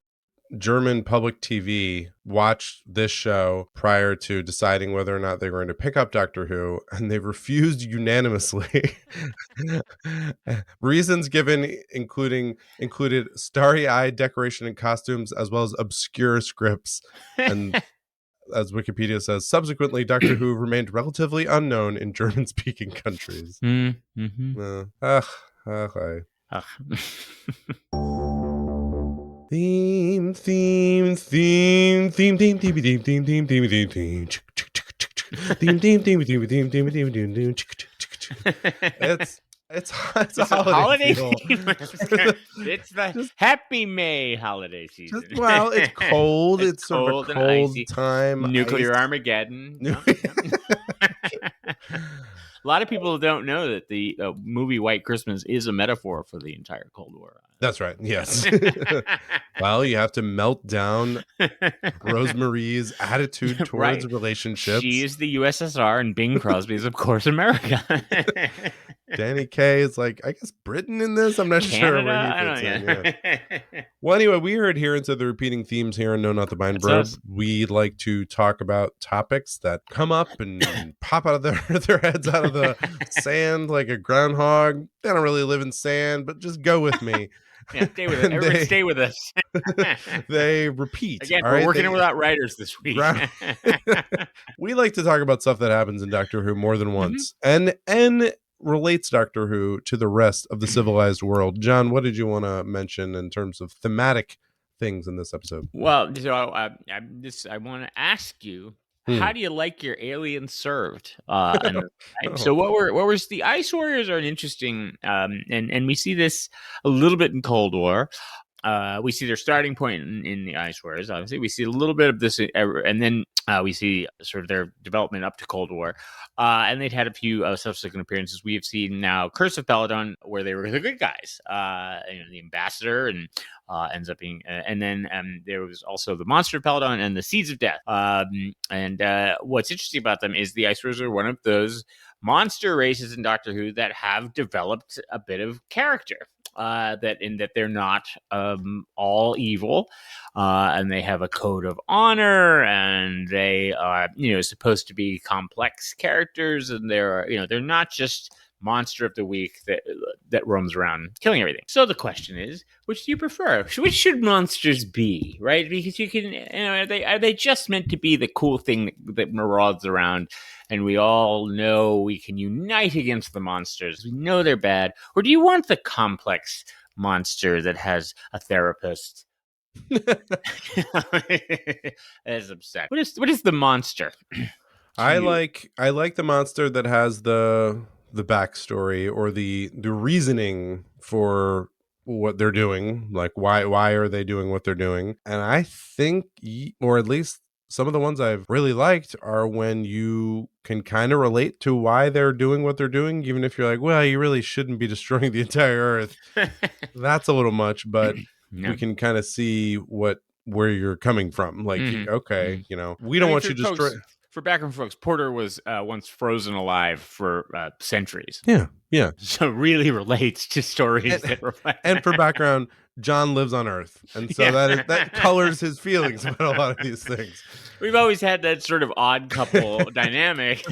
German public TV watched this show prior to deciding whether or not they're going to pick up Doctor Who, and they refused unanimously. Reasons given included starry-eyed decoration and costumes, as well as obscure scripts. And as Wikipedia says, subsequently, Doctor Who remained relatively unknown in German-speaking countries. Mm-hmm. Okay. Ugh. Theme. It's a holiday feel. Theme. It's the Just- Happy May holiday season. Well, it's cold. It's sort cold of a and cold icy. time. Nuclear Ice. Armageddon. A lot of people don't know that the movie White Christmas is a metaphor for the entire Cold War. That's right. Yes. Well, you have to melt down Rosemary's attitude towards Right. relationships. She is the USSR, and Bing Crosby is, of course, America. Danny Kaye is like, I guess Britain in this. I'm not sure Canada? where he I fits don't in. know. Yeah. Well, anyway, we are adherents of the repeating themes here and No Not the Mind That's Bro. us. We like to talk about topics that come up and pop out of their heads out of the sand like a groundhog. They don't really live in sand, but just go with me. Yeah, stay with us. And Everybody stay with us. They repeat. Again, all we're right? working without writers this week. We like to talk about stuff that happens in Doctor Who more than once and relates Doctor Who to the rest of the civilized world. John, what did you want to mention in terms of thematic things in this episode? Well, so I want to ask you, how do you like your aliens served? So what was the Ice Warriors are an interesting, and we see this a little bit in Cold War. We see their starting point in the Ice Warriors. Obviously, we see a little bit of this, and then we see sort of their development up to Cold War. And they'd had a few subsequent appearances. We have seen now Curse of Peladon, where they were the good guys. The ambassador and ends up being, and then there was also the Monster of Peladon and the Seeds of Death. And what's interesting about them is the Ice Warriors are one of those monster races in Doctor Who that have developed a bit of character. That they're not all evil, and they have a code of honor, and they are supposed to be complex characters, and they're not just monster of the week that roams around killing everything. So the question is, which do you prefer? Which should monsters be, right? Because you can, are they just meant to be the cool thing that marauds around, and we all know we can unite against the monsters? We know they're bad. Or do you want the complex monster that has a therapist? As upset. What is the monster? I like the monster that has the backstory or the reasoning for what they're doing, like why are they doing what they're doing. And I think, or at least some of the ones I've really liked, are when you can kind of relate to why they're doing what they're doing, even if you're like, well, you really shouldn't be destroying the entire Earth. That's a little much, but we can kind of see where you're coming from. Like, okay, we don't want you to destroy. For background folks, Porter was once frozen alive for centuries. Yeah. So really relates to stories that reflect. And for background, John lives on Earth, and so that colors his feelings about a lot of these things. We've always had that sort of odd couple dynamic.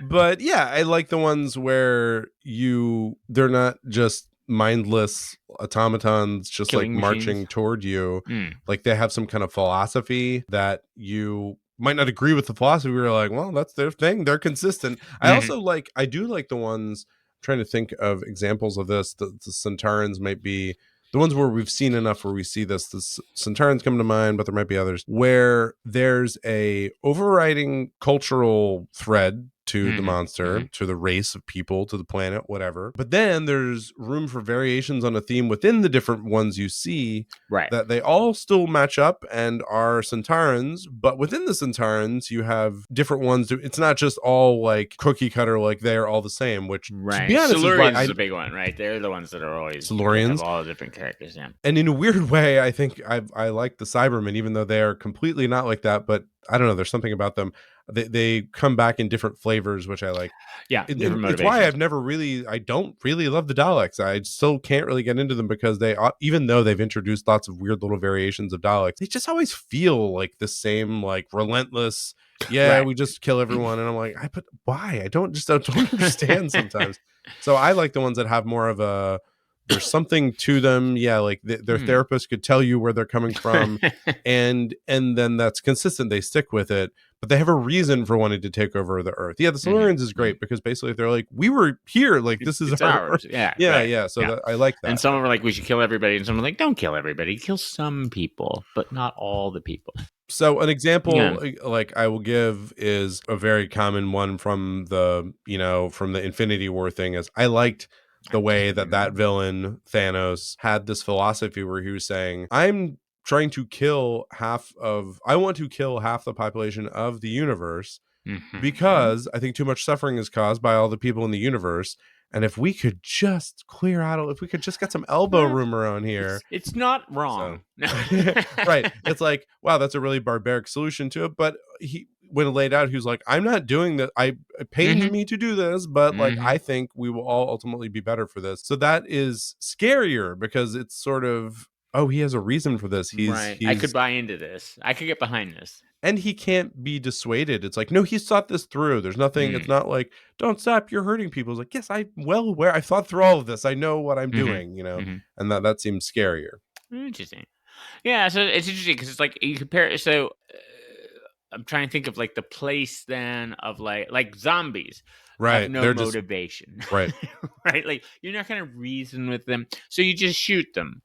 But yeah, I like the ones where they're not just mindless automatons just Killing like machines. marching toward you. Like they have some kind of philosophy that you might not agree with. The philosophy, we're like, well, that's their thing, they're consistent. I do like the ones, I'm trying to think of examples of this. The Centaurans might be the ones where we've seen enough where we see this. The Centaurans come to mind, but there might be others where there's a overriding cultural thread to the monster, to the race of people, to the planet, whatever. But then there's room for variations on a theme within the different ones you see, right? That they all still match up and are Centaurans, but within the Centaurans, you have different ones. It's not just all like cookie cutter, like they're all the same, which, to be honest, Silurians is a big one, right? They're the ones that are always Silurians, all the different characters, yeah. And in a weird way, I think I like the Cybermen, even though they are completely not like that, but I don't know, there's something about them. They come back in different flavors, which I like. Yeah, it's why I don't really love the Daleks. I still can't really get into them because even though they've introduced lots of weird little variations of Daleks, they just always feel like the same, like relentless. Yeah, we just kill everyone, and I'm like, why? I don't understand sometimes. So I like the ones that have more of a there's something to them. Yeah, like their therapist could tell you where they're coming from, and then that's consistent. They stick with it, but they have a reason for wanting to take over the Earth. Yeah, the Silurians is great because basically they're like, we were here, like this is it's our ours. Yeah, yeah, right. yeah. So Yeah. that, I like that. And some are like, we should kill everybody, and some are like, don't kill everybody, kill some people, but not all the people. So an example like I will give is a very common one from the Infinity War thing is I liked the way that villain Thanos had this philosophy where he was saying, I'm trying to I want to kill half the population of the universe because I think too much suffering is caused by all the people in the universe. And if we could just if we could just get some elbow room around here. It's not wrong. So, right. It's like, wow, that's a really barbaric solution to it. But when it laid out, he was like, I'm not doing that. It pains me to do this, but like, I think we will all ultimately be better for this. So that is scarier because it's sort of, oh, he has a reason for this. I could buy into this. I could get behind this. And he can't be dissuaded. It's like, no, he's thought this through. There's nothing. It's not like, don't stop, you're hurting people. It's like, yes, I thought through all of this. I know what I'm doing, and that seems scarier. Interesting. Yeah, so it's interesting because it's like you compare. So I'm trying to think of like the place then of like zombies. Right. Have no They're motivation. Right. Right. Like you're not going to reason with them. So you just shoot them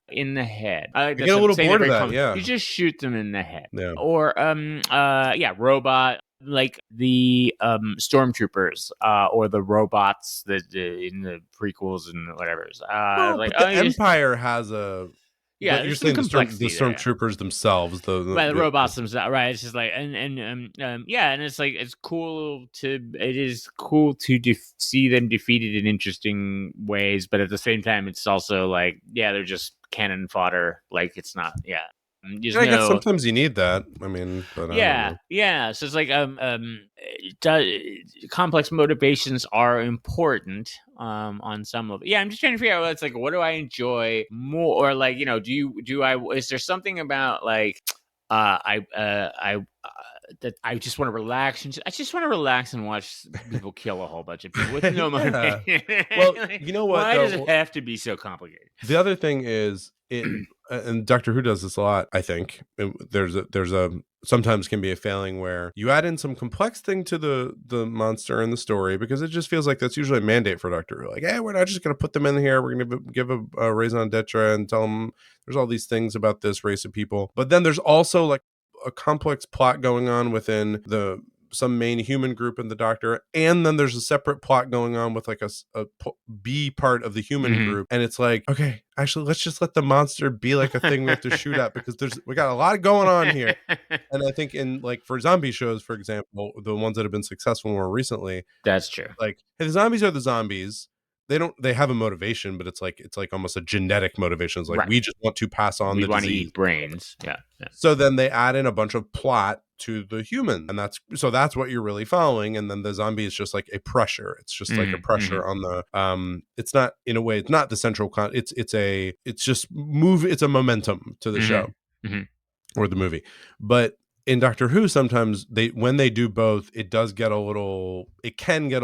in the head. I get a little bored of that. Yeah. You just shoot them in the head. Yeah. Or robot, like the stormtroopers or the robots that in the prequels and whatever. The Empire has a. Yeah, you're saying the stormtroopers themselves, the robots themselves, right? It's just like and it's like it is cool to see them defeated in interesting ways, but at the same time, it's also like they're just cannon fodder. Like it's not, I guess sometimes you need that. I mean, but yeah. So it's like complex motivations are important on some level. Yeah, I'm just trying to figure out. It's like, what do I enjoy more, or like is there something about like that I just want to relax and I just want to relax and watch people kill a whole bunch of people with no motivation. Well, you know what? Why does it have to be so complicated? The other thing is and Doctor Who does this a lot. I think there's a sometimes can be a failing where you add in some complex thing to the monster in the story because it just feels like that's usually a mandate for Doctor Who. Like, hey, we're not just going to put them in here. We're going to give a raison d'etre and tell them there's all these things about this race of people. But then there's also like a complex plot going on within some main human group in the Doctor, and then there's a separate plot going on with like a B part of the human group, and it's like, okay, actually let's just let the monster be like a thing we have to shoot at because we got a lot going on here. And I think in like for zombie shows, for example, the ones that have been successful more recently, that's true. Like, hey, the zombies are the zombies. They have a motivation, but it's like almost a genetic motivation. It's like, we just want to pass on the disease. We want to eat brains. Yeah. So then they add in a bunch of plot to the human, and that's what you're really following. And then the zombie is just like a pressure. It's just like a pressure on the it's not, in a way, it's not the central it's a momentum to the show or the movie. But in Doctor Who, sometimes when they do both, it can get a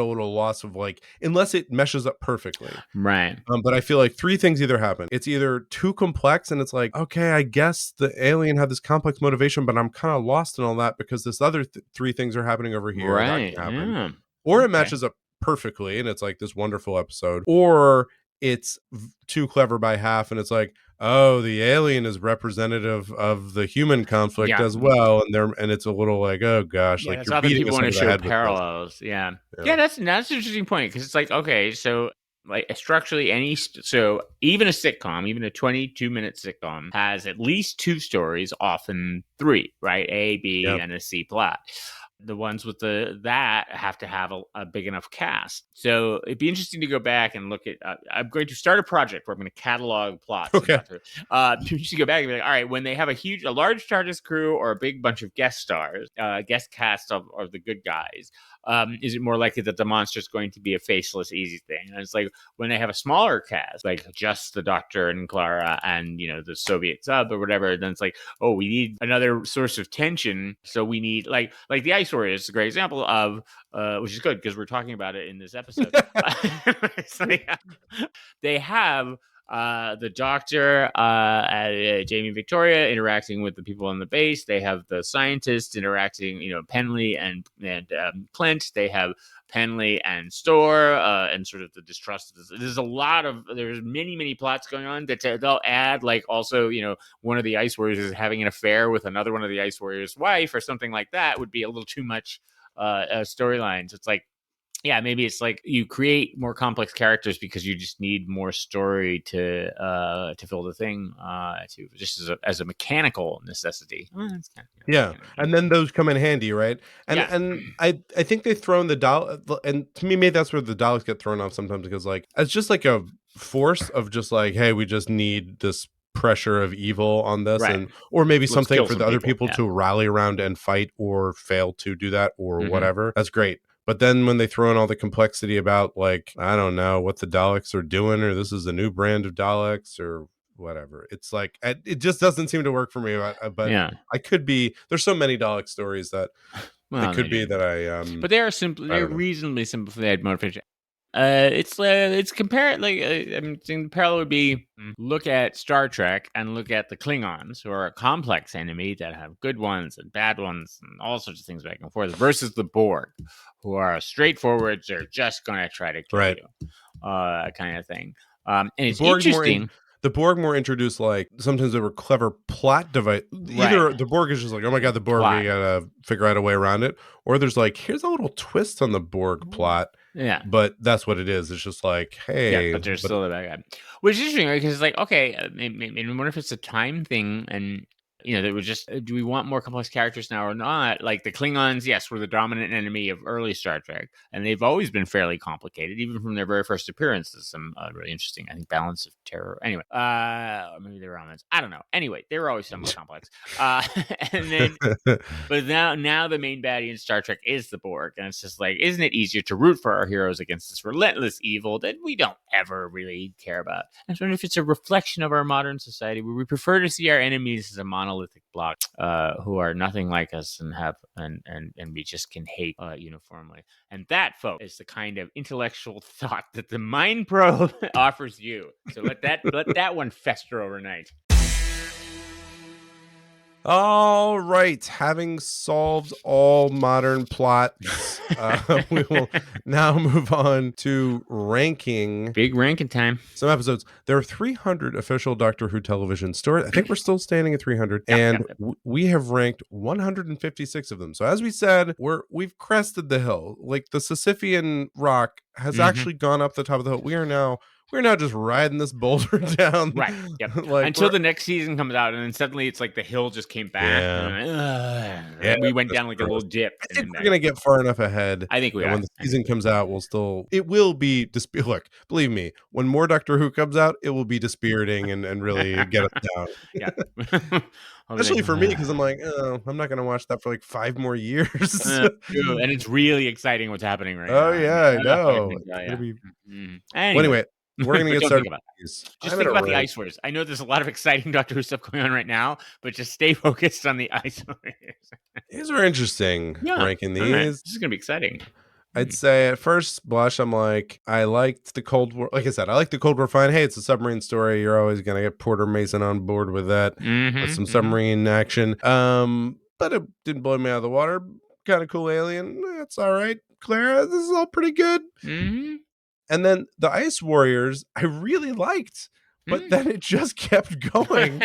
little loss of like, unless it meshes up perfectly. Right. But I feel like three things either happen. It's either too complex and it's like, okay, I guess the alien had this complex motivation, but I'm kind of lost in all that because this other three things are happening over here. Right. Yeah. Or it matches up perfectly and it's like this wonderful episode. Or it's too clever by half and it's like, oh, the alien is representative of the human conflict as well, and it's a little like, oh gosh, like that's you're other beating people us want to over the show head parallels. Yeah, that's an interesting point because it's like, okay, so like structurally, so even a sitcom, even a 22-minute sitcom has at least two stories, often three, right? A, B, and a C plot. The ones with that have to have a big enough cast. So it'd be interesting to go back and look at. I'm going to start a project where I'm going to catalog plots. Okay. You should go back and be like, all right, when they have a large TARDIS crew or a big bunch of guest stars, guest cast of the good guys, is it more likely that the monster is going to be a faceless, easy thing? And it's like when they have a smaller cast, like just the Doctor and Clara and, you know, the Soviet sub or whatever, then it's like, oh, we need another source of tension. So we need like the Ice Warriors is a great example of, which is good because we're talking about it in this episode. It's like, they have the Doctor, Jamie and Victoria interacting with the people on the base. They have the scientists interacting, you know, Penley and Clint. They have Penley and Storr, and sort of the distrust. There's many plots going on that they'll add, like also, you know, one of the Ice Warriors is having an affair with another one of the Ice Warriors' wife or something like that would be a little too much storylines. It's like, yeah, maybe it's like you create more complex characters because you just need more story to fill the thing, to just as a mechanical necessity. Yeah, and then those come in handy, right? And I think they throw in the Dalek, and to me, maybe that's where the Daleks get thrown off sometimes, because like it's just like a force of just like, hey, we just need this pressure of evil on this, Right. and or maybe Let's something kill for some the other people, people to rally around and fight or fail to do that or Mhm. whatever. That's great. But then when they throw in all the complexity about, like, I don't know what the Daleks are doing, or this is a new brand of Daleks or whatever, it's like it just doesn't seem to work for me. But Yeah. I could be, there's so many Dalek stories that Well, it could be maybe. that I But they are simple. I They're don't know. reasonably simplified motivation. It's compared, like, I'm saying the parallel would be look at Star Trek and look at the Klingons, who are a complex enemy that have good ones and bad ones and all sorts of things back and forth, versus the Borg, who are straightforward. They're just going to try to kill Right. you, kind of thing. And it's Borg interesting. the Borg more introduced, like, sometimes they were clever plot device. Either Right. the Borg is just like, oh my god, the Borg, Plot. we gotta figure out a way around it, or there's like, here's a little twist on the Borg plot. Yeah. But that's what it is. It's just like, hey, Yeah, but there's still the bad guy. Which is interesting, right? Because it's like, okay, maybe I wonder if it's a time thing, and you know, they were just, do we want more complex characters now or not? Like the Klingons, yes, were the dominant enemy of early Star Trek, and they've always been fairly complicated, even from their very first appearance. There's some really interesting, I think, balance of terror. Anyway, or maybe they were Romans. I don't know. Anyway, they were always somewhat complex. And then, but now the main baddie in Star Trek is the Borg, and it's just like, isn't it easier to root for our heroes against this relentless evil that we don't ever really care about? I wonder if it's a reflection of our modern society, where we prefer to see our enemies as a monolithic block, who are nothing like us and have and we just can hate uniformly. And that, folks, is the kind of intellectual thought that the Mind Probe offers you. So let that one fester overnight. all right, having solved all modern plots, we will now move on to ranking Big ranking time. some episodes. There are 300 official Doctor Who television stories. I think we're still standing at 300, and we have ranked 156 of them. So as we said, we've crested the hill. Like the Sisyphean rock has actually gone up the top of the hill. We're now just riding this boulder down. Right. Yep. Like until the next season comes out, and then suddenly it's like the hill just came back. Yeah. And we went down like a little dip. I think we're gonna get far enough ahead. I think we that are. when the season comes out, it will be look, believe me, when more Doctor Who comes out, it will be dispiriting and really get us down. Yeah. Especially for me, because I'm like, oh, I'm not gonna watch that for like 5 more years. True. And it's really exciting what's happening right now. Oh yeah, I know. Anyway, we're gonna get started. Just think about the Ice Warriors. I know there's a lot of exciting Doctor Who stuff going on right now, but just stay focused on the Ice Warriors. These are interesting. Ranking these. Right. This is gonna be exciting. I'd say at first blush, I'm like, I liked the Cold War. Like I said, I like the Cold War fine. Hey, it's a submarine story. You're always gonna get Porter Mason on board with that, with some submarine action. But it didn't blow me out of the water. Kind of cool alien. That's all right, Clara. This is all pretty good. And then the Ice Warriors, I really liked, but then it just kept going.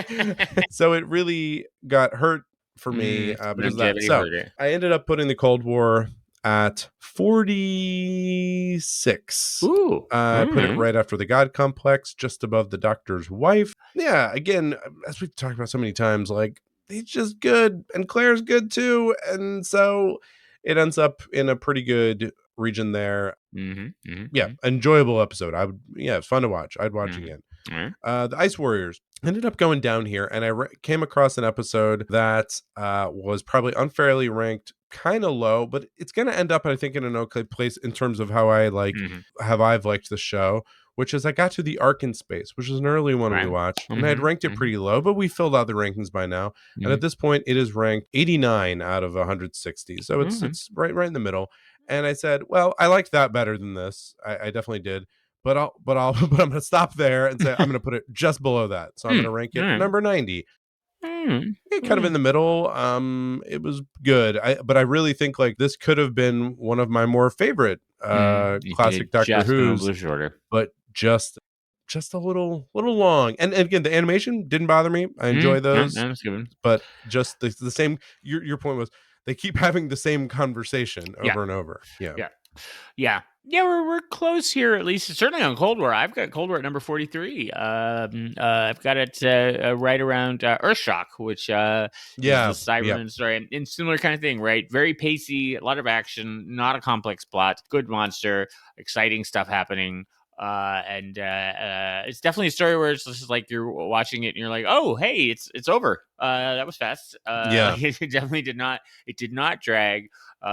So it really got hurt for me because of that. So I ended up putting the Cold War at 46. Ooh. I put it right after the God Complex, just above the Doctor's wife. Yeah, again, as we've talked about so many times, like, he's just good, and Claire's good too. And so it ends up in a pretty good region there. Yeah, enjoyable episode. It's fun to watch. I'd watch again. The Ice Warriors ended up going down here, and I came across an episode that was probably unfairly ranked kind of low, but it's going to end up, I think, in an okay place in terms of how I like I've liked the show, which is I got to the Ark in Space, which is an early one we watched, and I had ranked it pretty low, but we filled out the rankings by now, and at this point it is ranked 89 out of 160, so it's right in the middle. And I said, well, I liked that better than this. I definitely did. But I'm going to stop there and say I'm going to put it just below that. So I'm going to rank it number 90. Kind of in the middle. It was good. But I really think like this could have been one of my more favorite classic Doctor Who's, but just a little long. And again, the animation didn't bother me. I enjoy those. But just the same. Your point was they keep having the same conversation over and over. Yeah, we're close here, at least certainly on Cold War. I've got Cold War at number 43. I've got it right around Earthshock, which is the Cyberman story, and similar kind of thing, right? Very pacey, a lot of action, not a complex plot, good monster, exciting stuff happening. And it's definitely a story where it's just like you're watching it and you're like, oh, hey, it's over. That was fast. It definitely did not drag.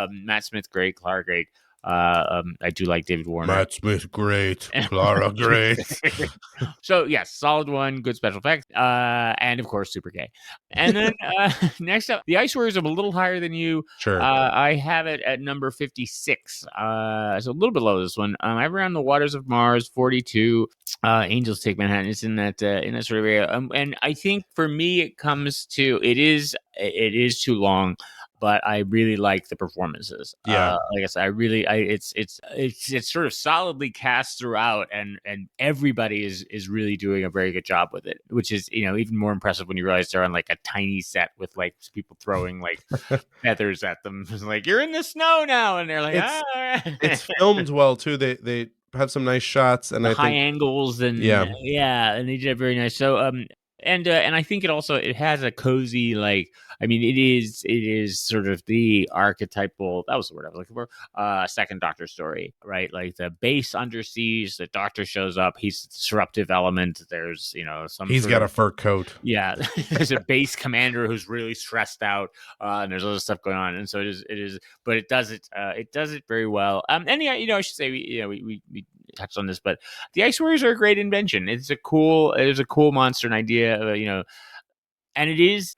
Matt Smith, great. Clara, great. I do like David Warner. Matt Smith, great. Clara, great. So yes, solid one, good special effects, and of course, super gay. And then next up, the Ice Warriors are a little higher than you. Sure. I have it at number 56. So a little bit low this one. I have Around the Waters of Mars 42. Angels Take Manhattan. It's in that sort of area. And I think for me, it is too long. But I really like the performances. Like I said, it's sort of solidly cast throughout, and everybody is really doing a very good job with it, which is even more impressive when you realize they're on like a tiny set with like people throwing like feathers at them. It's like, you're in the snow now, and they're like, it's filmed well too. They have some nice shots and high angles and and they did it very nice. So and I think it has a cozy, like, I mean, it is sort of the archetypal, that was the word I was looking for, second Doctor story, right? Like the base under siege, the Doctor shows up, he's a disruptive element. There's, he's got a fur coat. Yeah. There's a base commander who's really stressed out, and there's other stuff going on. And so it is, but it does it very well. And I should say, we touched on this, but the Ice Warriors are a great invention. It's a cool monster and idea, and it is.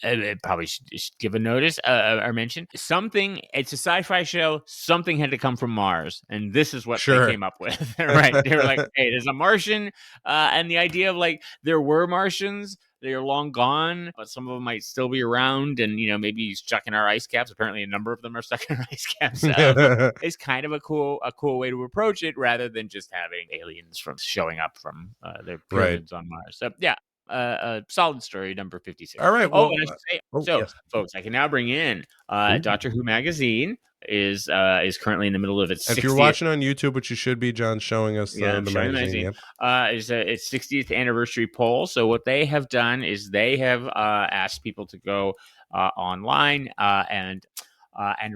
I probably should give a notice or mention something. It's a sci-fi show. Something had to come from Mars, and this is what they came up with. Right? They were like, "Hey, there's a Martian," and the idea of like there were Martians. They're long gone, but some of them might still be around, and maybe stuck in our ice caps. Apparently, a number of them are stuck in our ice caps. It's kind of a cool way to approach it, rather than just having aliens showing up from their pyramids on Mars. So yeah. A solid story, number 56. All right. Well, folks, I can now bring in Doctor Who magazine is currently in the middle of its 60th. If you're watching on YouTube, which you should be, John's showing us the magazine. Is its 60th anniversary poll. So what they have done is they have asked people to go online and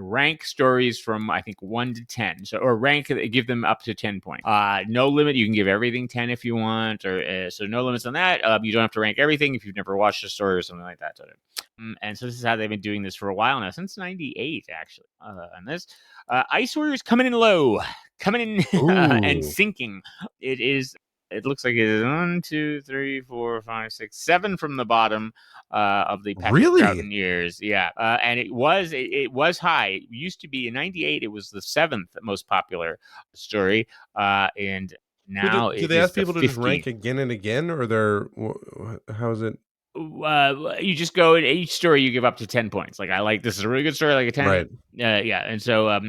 rank stories from, I think, 1 to 10. So, or give them up to 10 points. No limit. You can give everything 10 if you want, or so no limits on that. You don't have to rank everything if you've never watched a story or something like that. And so this is how they've been doing this for a while now, since 98, actually. On this, Ice Warriors coming in low, and sinking. It looks like it is 1, 2, 3, 4, 5, 6, 7 from the bottom of the Patrick Troughton years. Yeah. And it was high. It used to be in 98. It was the 7th most popular story. And now do they ask people to just rank again and again, or how is it? You just go in each story, you give up to 10 points. Like, this is a really good story, like a 10. Right. Yeah. And so,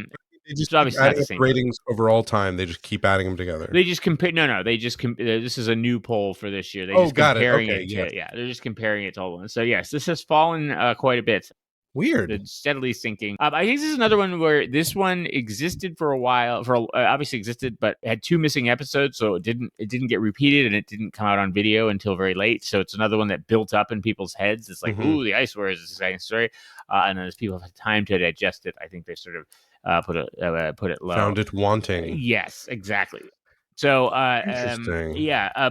they just obviously adding ratings over all time. They just keep adding them together. They just compare. No. They just this is a new poll for this year. They're just comparing it to all of them. So yes, this has fallen quite a bit. Weird. It's steadily sinking. I think this is another one where this one existed for a while. Obviously existed, but had 2 missing episodes, so it didn't get repeated, and it didn't come out on video until very late. So it's another one that built up in people's heads. It's like, ooh, the Ice Warriors is an exciting story, and then as people have had time to digest it, I think they sort of put it low. Found it wanting. Yes, exactly. So, Interesting.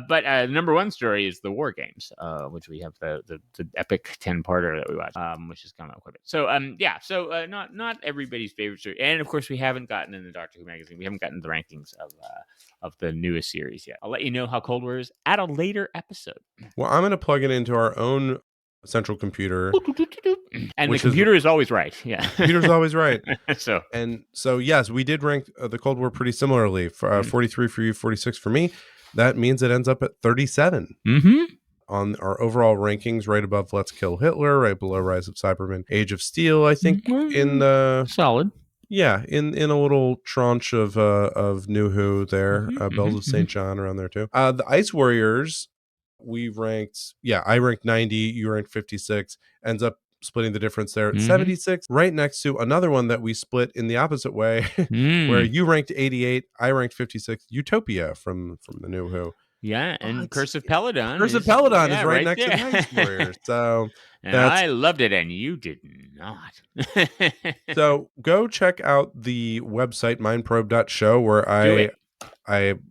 but the number one story is the War Games, which we have the epic 10-parter that we watched, which is coming out quite a bit. So, so not everybody's favorite story, and of course we haven't gotten in the Doctor Who magazine. We haven't gotten the rankings of the newest series yet. I'll let you know how Cold War is at a later episode. Well, I'm going to plug it into our own central computer. And the computer is always right. Yeah. The computer's always right. So yes, we did rank the Cold War pretty similarly. 43 for you, 46 for me. That means it ends up at 37 on our overall rankings, right above Let's Kill Hitler, right below Rise of Cybermen, Age of Steel. I think in the solid. Yeah, in a little tranche of NuWho there, Bells of St. John around there too. The Ice Warriors, I ranked 90, you ranked 56, ends up splitting the difference there at 76, right next to another one that we split in the opposite way, where you ranked 88, I ranked 56, Utopia from the NuWho. Yeah, and Curse of Peladon. Curse of Peladon is right next to the Ice Warriors. So and I loved it, and you did not. So go check out the website mindprobe.show, where I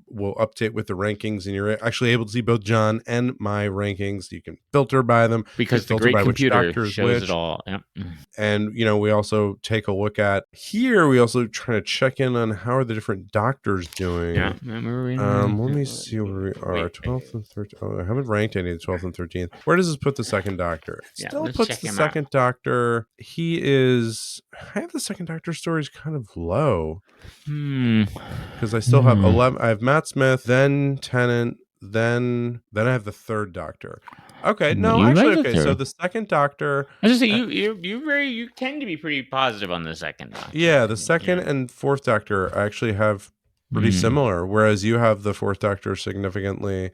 will update with the rankings, and you're actually able to see both John and my rankings. You can filter by them because the great computer shows it all. Yep. And we also take a look at here. We also try to check in on how are the different doctors doing. Yeah. Let me see where we are. 12th and 13th. Oh, I haven't ranked any of the 12th and 13th. Where does this put the second doctor? It still puts the second doctor. He is. I have the second doctor stories kind of low. Because I still have 11. I have Matt Smith, then Tennant, then I have the third doctor. Okay, no, actually, okay. So the second doctor. I was just saying, you tend to be pretty positive on the second doctor. Yeah, the second and fourth doctor I actually have pretty similar, whereas you have the fourth doctor significantly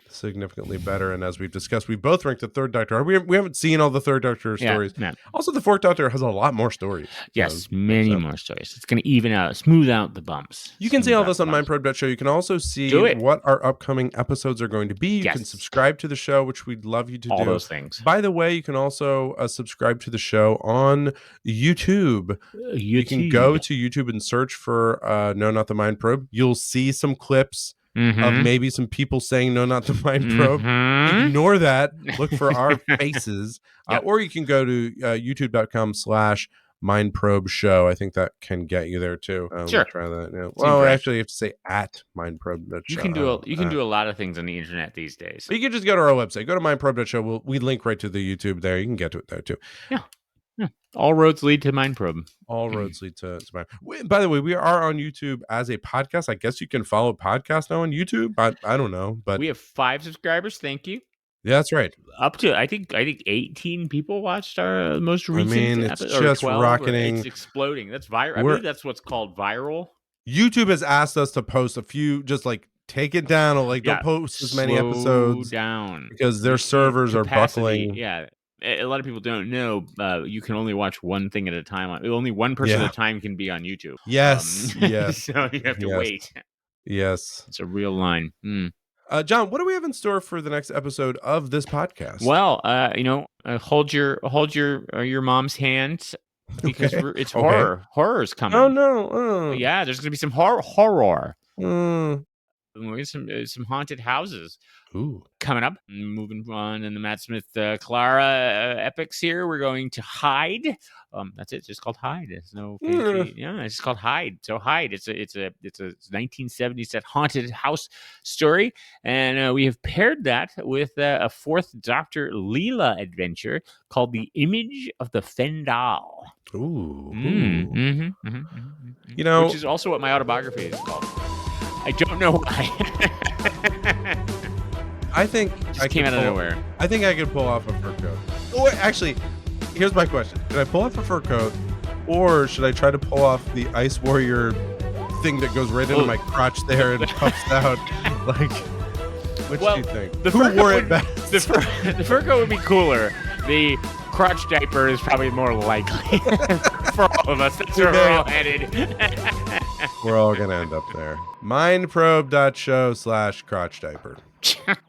better. And as we've discussed, we both ranked the third doctor. We haven't seen all the third doctor stories. No. Also, the fourth doctor has a lot more stories. Yes, many more stories. It's going to smooth out the bumps. You can see all this on mindprobe.show. You can also see what our upcoming episodes are going to be. You can subscribe to the show, which we'd love you to do. All those things. By the way, you can also subscribe to the show on YouTube. You can go to YouTube and search for No, Not the Mind Probe. You'll see some clips of maybe some people saying no, not the Mind Probe. Ignore that. Look for our faces. Or you can go to youtube.com/mindprobe show. I think that can get you there too. Sure. Try that. Yeah. Well, actually, you have to say at mindprobe.show. You can do a lot of things on the internet these days. But you can just go to our website. Go to mindprobe.show. We link right to the YouTube there. You can get to it there too. Yeah. All roads lead to Mindprobe. All roads lead to Mind. By the way, we are on YouTube as a podcast. I guess you can follow podcast now on YouTube. I don't know, but we have 5 subscribers. Thank you. Yeah, that's right. Up to I think 18 people watched our most recent. It's just 12, rocketing. It's exploding. That's viral. I believe that's what's called viral. YouTube has asked us to post a few, just like take it down, or don't post as many episodes down because their servers are buckling. Yeah. A lot of people don't know you can only watch one thing at a time. Only one person at a time can be on YouTube. Yes. Yes. So you have to wait. Yes. It's a real line. John, what do we have in store for the next episode of this podcast? Well, hold your mom's hand because it's horror. Horror's coming. Oh no! Yeah, there's gonna be some horror. Some haunted houses. Ooh. Coming up, moving on in the Matt Smith Clara epics here. We're going to Hide. That's it. It's just called Hide. It's no fancy. Yeah, it's just called Hide. So Hide. It's a 1970s set haunted house story, and we have paired that with a fourth Dr. Leela adventure called The Image of the Fendal. Ooh. Which is also what my autobiography is called. I don't know why. I think I came out of nowhere. I think I could pull off a fur coat. Oh, actually, here's my question: can I pull off a fur coat, or should I try to pull off the Ice Warrior thing that goes right into my crotch there and puffs out? Like, what do you think? Who wore it best? The fur coat would be cooler. The crotch diaper is probably more likely for all of us. That's where we're all headed. We're all gonna end up there. Mindprobe.show/crotch diaper.